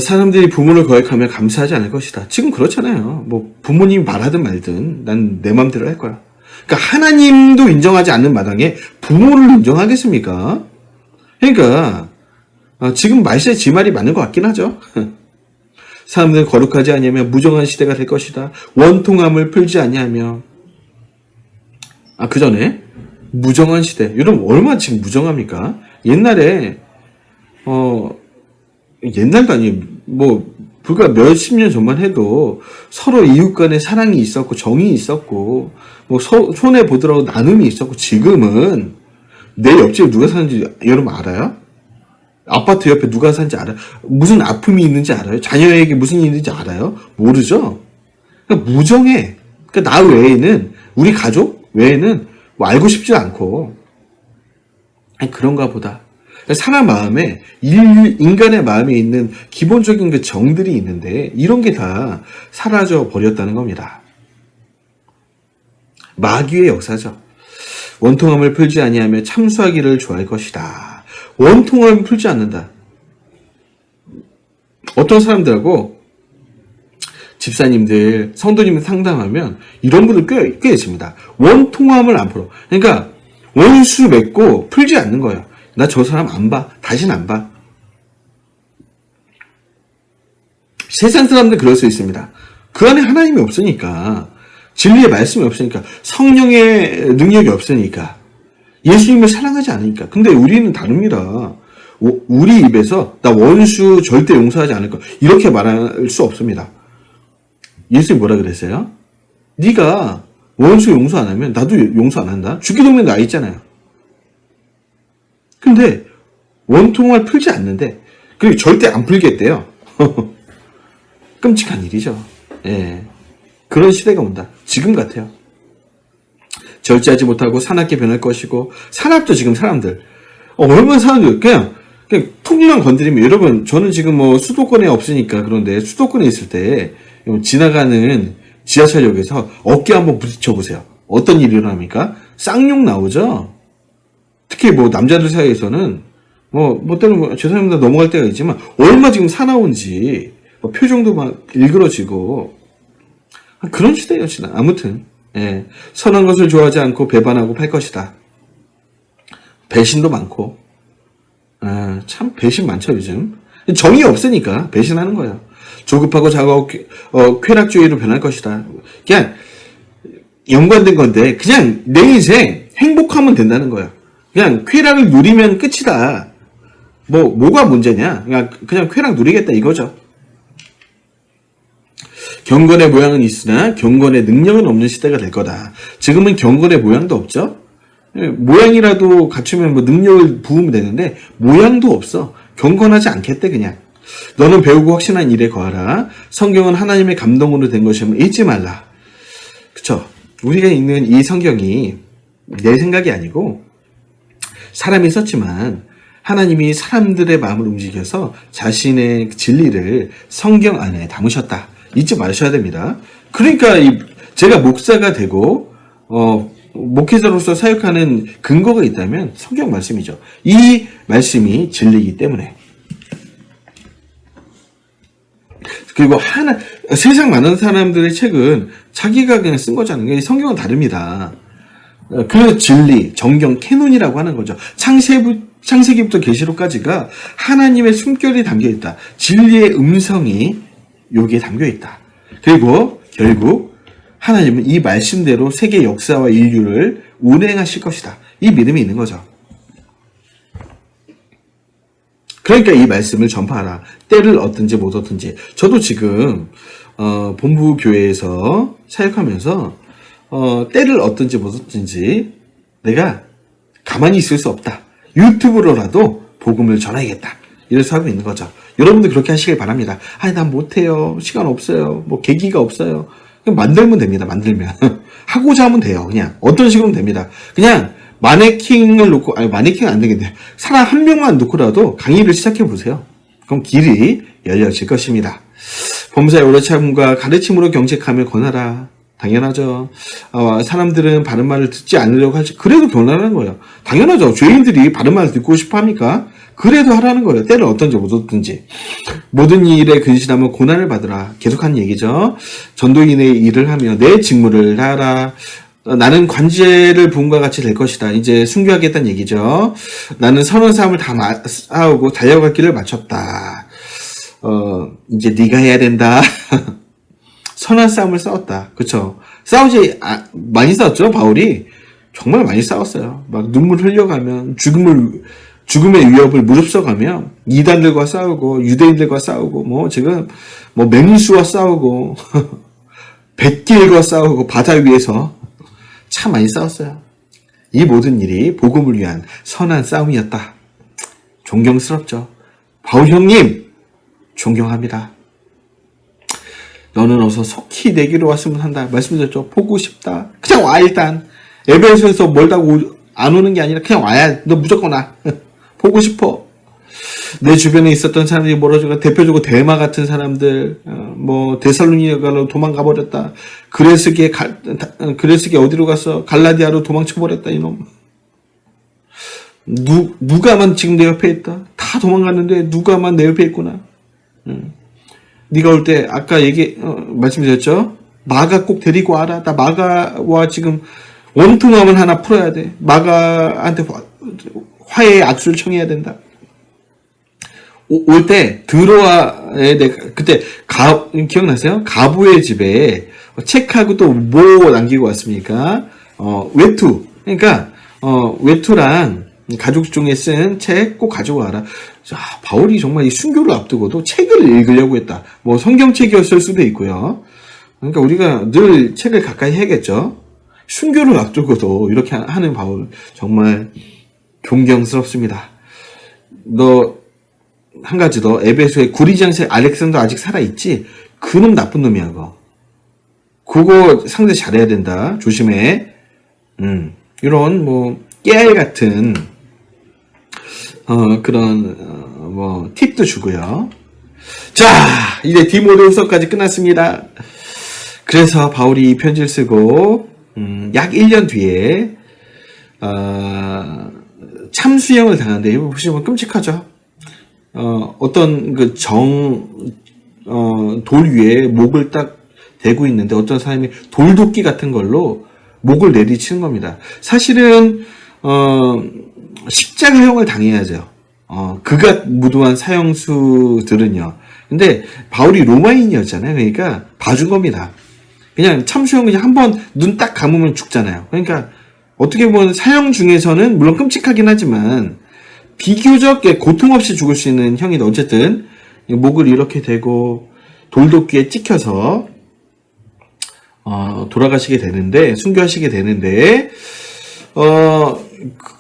사람들이 부모를 거역하며 감사하지 않을 것이다. 지금 그렇잖아요. 뭐 부모님이 말하든 말든 난 내 맘대로 할 거야. 그러니까 하나님도 인정하지 않는 마당에 부모를 인정하겠습니까? 그러니까 지금 말세 지 말이 맞는 것 같긴 하죠. 사람들은 거룩하지 아니하며 무정한 시대가 될 것이다. 원통함을 풀지 아니하며. 그 전에 무정한 시대. 여러분 얼마나 지금 무정합니까? 옛날에 옛날도 아니에요. 뭐 불과 몇십 년 전만 해도 서로 이웃 간에 사랑이 있었고 정이 있었고 뭐 손해 보더라도 나눔이 있었고 지금은 내 옆집에 누가 사는지 여러분 알아요? 아파트 옆에 누가 사는지 알아요? 무슨 아픔이 있는지 알아요? 자녀에게 무슨 일이 있는지 알아요? 모르죠? 그러니까 무정해. 그러니까 나 외에는 우리 가족 외에는 뭐 알고 싶지 않고 그런가 보다. 사람 마음에 인간의 마음에 있는 기본적인 그 정들이 있는데 이런 게 다 사라져 버렸다는 겁니다. 마귀의 역사죠. 원통함을 풀지 아니하며 참수하기를 좋아할 것이다. 원통함을 풀지 않는다. 어떤 사람들하고 집사님들, 성도님들 상담하면 이런 분들 꽤 있습니다. 원통함을 안 풀어. 그러니까 원수 맺고 풀지 않는 거예요. 나 저 사람 안 봐. 다시는 안 봐. 세상 사람들 그럴 수 있습니다. 그 안에 하나님이 없으니까, 진리의 말씀이 없으니까, 성령의 능력이 없으니까, 예수님을 사랑하지 않으니까. 근데 우리는 다릅니다. 우리 입에서 나 원수 절대 용서하지 않을 거 이렇게 말할 수 없습니다. 예수님이 뭐라 그랬어요? 네가 원수 용서 안 하면 나도 용서 안 한다. 죽기 동네 나 있잖아요. 근데 원통을 풀지 않는데 그리고 절대 안 풀겠대요. 끔찍한 일이죠. 예. 그런 시대가 온다. 지금 같아요. 절제하지 못하고 사납게 변할 것이고 사납죠 지금 사람들. 얼마나 사람들 그냥 툭만 건드리면 여러분 저는 지금 뭐 수도권에 없으니까 그런데 수도권에 있을 때 지나가는 지하철역에서 어깨 한번 부딪혀 보세요. 어떤 일이 일어납니까? 쌍욕 나오죠. 특히 뭐 남자들 사이에서는 뭐 때는 죄송합니다 넘어갈 때가 있지만 얼마 지금 사나운지 표정도 막 일그러지고 그런 시대예요 지금. 아무튼 예, 선한 것을 좋아하지 않고 배반하고 팔 것이다. 배신도 많고 참 배신 많죠 요즘. 정이 없으니까 배신하는 거예요. 조급하고 작아고 쾌락주의로 변할 것이다. 그냥 연관된 건데 그냥 내 인생 행복하면 된다는 거예요. 그냥 쾌락을 누리면 끝이다. 뭐가 문제냐? 그냥 쾌락 누리겠다 이거죠. 경건의 모양은 있으나 경건의 능력은 없는 시대가 될 거다. 지금은 경건의 모양도 없죠? 모양이라도 갖추면 뭐 능력을 부으면 되는데 모양도 없어. 경건하지 않겠대 그냥. 너는 배우고 확신한 일에 거하라. 성경은 하나님의 감동으로 된 것임을 잊지 말라. 그쵸? 우리가 읽는 이 성경이 내 생각이 아니고 사람이 썼지만 하나님이 사람들의 마음을 움직여서 자신의 진리를 성경 안에 담으셨다. 잊지 마셔야 됩니다. 그러니까 제가 목사가 되고 목회자로서 사역하는 근거가 있다면 성경 말씀이죠. 이 말씀이 진리이기 때문에. 그리고 세상 많은 사람들의 책은 자기가 그냥 쓴 거잖아요. 성경은 다릅니다. 그래서 진리, 정경, 캐논이라고 하는 거죠. 창세기부터 계시록까지가 하나님의 숨결이 담겨있다. 진리의 음성이 여기에 담겨있다. 그리고 결국 하나님은 이 말씀대로 세계 역사와 인류를 운행하실 것이다. 이 믿음이 있는 거죠. 그러니까 이 말씀을 전파하라. 때를 얻든지 못 얻든지. 저도 지금 본부 교회에서 사역하면서 때를 얻든지 못 얻든지 내가 가만히 있을 수 없다. 유튜브로라도 복음을 전해야겠다. 이래서 하고 있는 거죠. 여러분도 그렇게 하시길 바랍니다. 난 못해요. 시간 없어요. 뭐 계기가 없어요. 그냥 만들면 됩니다. 만들면. 하고자 하면 돼요. 그냥 어떤 식으로 됩니다. 그냥 마네킹을 놓고, 마네킹은 안 되겠네. 사람 한 명만 놓고라도 강의를 시작해 보세요. 그럼 길이 열려질 것입니다. 범사의 오래 참음과 가르침으로 경책하며 권하라. 당연하죠. 사람들은 바른 말을 듣지 않으려고 하지. 그래도 권하라는 거예요. 당연하죠. 죄인들이 바른 말을 듣고 싶어 합니까? 그래도 하라는 거예요. 때를 어떤지 못 얻든지. 모든 일에 근신하면 고난을 받으라. 계속하는 얘기죠. 전도인의 일을 하며 내 직무를 다하라. 나는 관제를 부음과 같이 될 것이다. 이제 순교하겠다는 얘기죠. 나는 선한 싸움을 다 싸우고 달려갈 길을 마쳤다. 이제 네가 해야 된다. 선한 싸움을 싸웠다. 그쵸? 많이 싸웠죠, 바울이? 정말 많이 싸웠어요. 막 눈물 흘려가면, 죽음의 위협을 무릅써가며, 이단들과 싸우고, 유대인들과 싸우고, 지금, 맹수와 싸우고, 백길과 싸우고, 바다 위에서 참 많이 싸웠어요. 이 모든 일이 복음을 위한 선한 싸움이었다. 존경스럽죠. 바울 형님, 존경합니다. 너는 어서 속히 내 길로 왔으면 한다. 말씀드렸죠. 보고 싶다. 그냥 와, 일단. 에베소에서 멀다고 안 오는 게 아니라 그냥 와야, 너 무조건 와. 보고 싶어. 내 주변에 있었던 사람들이 멀어지고, 대표적으로 대마 같은 사람들, 데살로니가로 도망가 버렸다. 그레스게 어디로 갔어? 갈라디아로 도망쳐 버렸다, 이놈. 누가만 지금 내 옆에 있다. 다 도망갔는데 누가만 내 옆에 있구나. 네가 올 때 아까 말씀드렸죠? 마가 꼭 데리고 와라. 나 마가와 지금 원통함을 하나 풀어야 돼. 마가한테 화해의 악수를 청해야 된다. 올 때 드로아에 그때 기억나세요? 가부의 집에 책하고 또 뭐 남기고 왔습니까? 외투. 그러니까 외투랑 가족 중에 쓴 책 꼭 가지고 와라. 자, 바울이 정말 이 순교를 앞두고도 책을 읽으려고 했다. 성경책이었을 수도 있고요. 그러니까 우리가 늘 책을 가까이 해야겠죠. 순교를 앞두고도 이렇게 하는 바울 정말 존경스럽습니다. 한 가지 더, 에베소의 구리장색 알렉산더 아직 살아있지? 그놈 나쁜 놈이야, 그거 상대 잘해야 된다. 조심해. 이런 깨알 같은 그런 팁도 주고요. 자, 이제 디모데후서까지 끝났습니다. 그래서 바울이 이 편지를 쓰고 약 1년 뒤에 참수형을 당하는데 이거 보시면 끔찍하죠. 어떤 돌 위에 목을 딱 대고 있는데 어떤 사람이 돌도끼 같은 걸로 목을 내리치는 겁니다. 사실은 십자가형을 당해야죠. 극악 무도한 사형수들은요. 근데 바울이 로마인이었잖아요. 그러니까 봐준 겁니다. 그냥 참수형 그냥 한번 눈 딱 감으면 죽잖아요. 그러니까 어떻게 보면 사형 중에서는 물론 끔찍하긴 하지만 비교적 고통 없이 죽을 수 있는 형이 어쨌든 목을 이렇게 대고 돌도끼에 찍혀서 돌아가시게 되는데, 순교하시게 되는데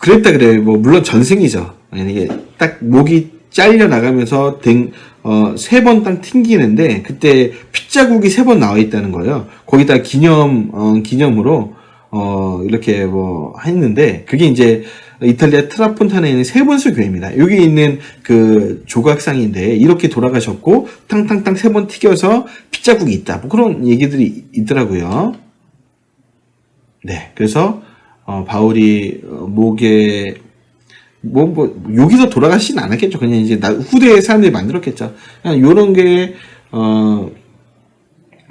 그랬다 그래요. 물론 전생이죠. 이게 딱 목이 잘려 나가면서 3번 딱 튕기는데 그때 핏자국이 3번 나와 있다는 거예요. 거기다 기념으로 이렇게 했는데 그게 이제 이탈리아 트라폰타나에 있는 세번수 교회입니다. 여기 있는 그 조각상인데 이렇게 돌아가셨고 탕탕탕 3번 튀겨서 핏자국이 있다. 뭐 그런 얘기들이 있더라고요. 네, 그래서 바울이 목에 여기서 돌아가시진 않았겠죠. 그냥 이제 후대의 사람들이 만들었겠죠. 그냥 요런 게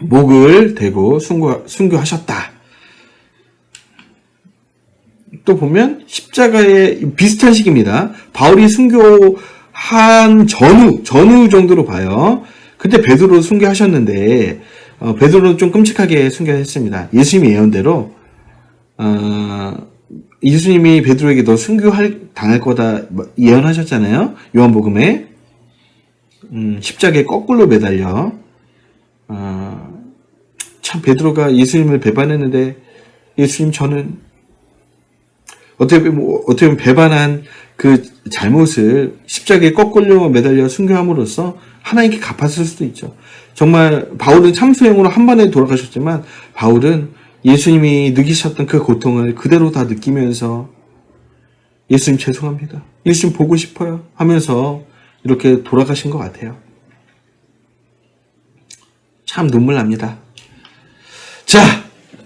목을 대고 순교하셨다. 또 보면 십자가에 비슷한 시기입니다. 바울이 순교한 전후 정도로 봐요. 그때 베드로 순교하셨는데 베드로는 좀 끔찍하게 순교했습니다. 예수님이 예언대로 예수님이 베드로에게 너 당할 거다 예언하셨잖아요. 요한복음에 십자가에 거꾸로 매달려 참 베드로가 예수님을 배반했는데 예수님 저는 어떻게 보면 배반한 그 잘못을 십자가에 거꾸로 매달려 순교함으로써 하나님께 갚았을 수도 있죠. 정말 바울은 참수형으로 한 번에 돌아가셨지만 바울은 예수님이 느끼셨던 그 고통을 그대로 다 느끼면서 예수님 죄송합니다. 예수님 보고 싶어요 하면서 이렇게 돌아가신 것 같아요. 참 눈물 납니다. 자,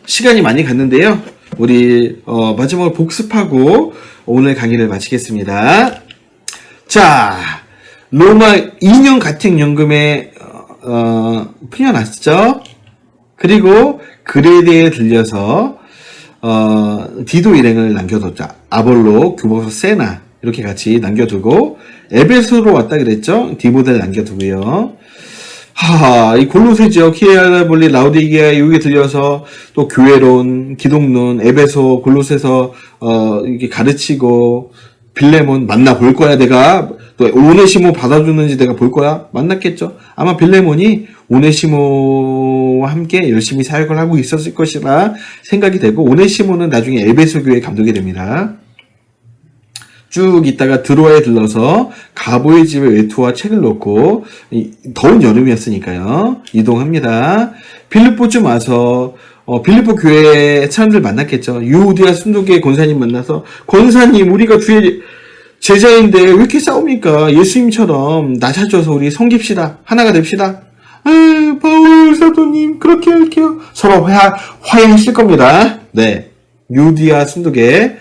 시간이 많이 갔는데요. 우리 마지막으로 복습하고 오늘 강의를 마치겠습니다. 자, 로마 2년 가택연금에 풀려났죠. 그리고 그레데에 들려서 디도 일행을 남겨뒀죠. 아볼로, 규보서, 세나 이렇게 같이 남겨두고 에베소로 왔다 그랬죠. 디모데를 남겨두고요. 이 골로새 지역, 히에라볼리, 라우디게아 여기 들려서 또 교회론, 기독론, 에베소, 골로새서 이렇게 가르치고 빌레몬 만나 볼 거야 내가. 또 오네시모 받아주는지 내가 볼 거야. 만났겠죠. 아마 빌레몬이 오네시모와 함께 열심히 사역을 하고 있었을 것이라 생각이 되고 오네시모는 나중에 에베소 교회 감독이 됩니다. 쭉 있다가 드로아에 들러서 가보의 집에 외투와 책을 놓고 더운 여름이었으니까요. 이동합니다. 빌립보쯤 와서 빌립보 교회 사람들 만났겠죠. 유오디아 순도계 권사님 만나서 권사님 우리가 주의 제자인데 왜 이렇게 싸웁니까? 예수님처럼 낮아져서 우리 섬깁시다. 하나가 됩시다. 바울 사도님 그렇게 할게요. 서로 화해하실 겁니다. 네, 유오디아 순도계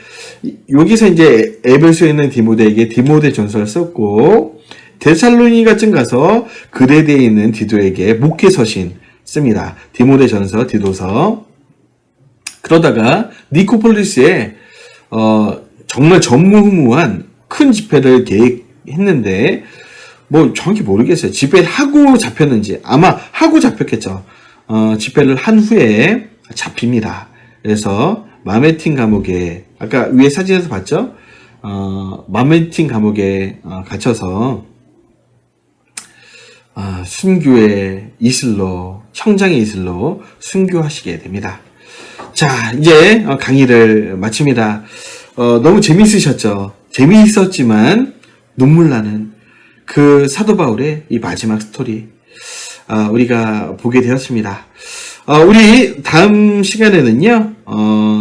여기서 이제 에베소에 있는 디모데에게 디모데 전서를 썼고 데살로니가쯤 가서 그레데에 있는 디도에게 목회 서신 씁니다. 디모데 전서, 디도서. 그러다가 니코폴리스에 정말 전무후무한 큰 집회를 계획했는데 뭐 정확히 모르겠어요. 집회를 하고 잡혔는지 아마 하고 잡혔겠죠. 집회를 한 후에 잡힙니다. 그래서 마메틴 감옥에 아까 위에 사진에서 봤죠? 마메틴 감옥에 갇혀서 순교의 이슬로 청장의 이슬로 순교하시게 됩니다. 자, 이제 강의를 마칩니다. 너무 재미있으셨죠? 재미있었지만 눈물 나는 그 사도 바울의 이 마지막 스토리 우리가 보게 되었습니다. 우리 다음 시간에는요,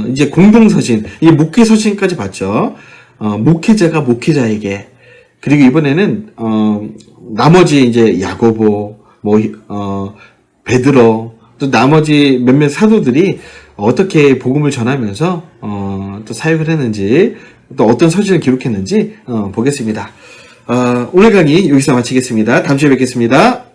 이제 공동서신, 이 목회서신까지 봤죠. 목회자가 목회자에게, 그리고 이번에는, 나머지 이제 야고보, 베드로, 또 나머지 몇몇 사도들이 어떻게 복음을 전하면서, 또 사역을 했는지, 또 어떤 서신을 기록했는지, 보겠습니다. 오늘 강의 여기서 마치겠습니다. 다음 주에 뵙겠습니다.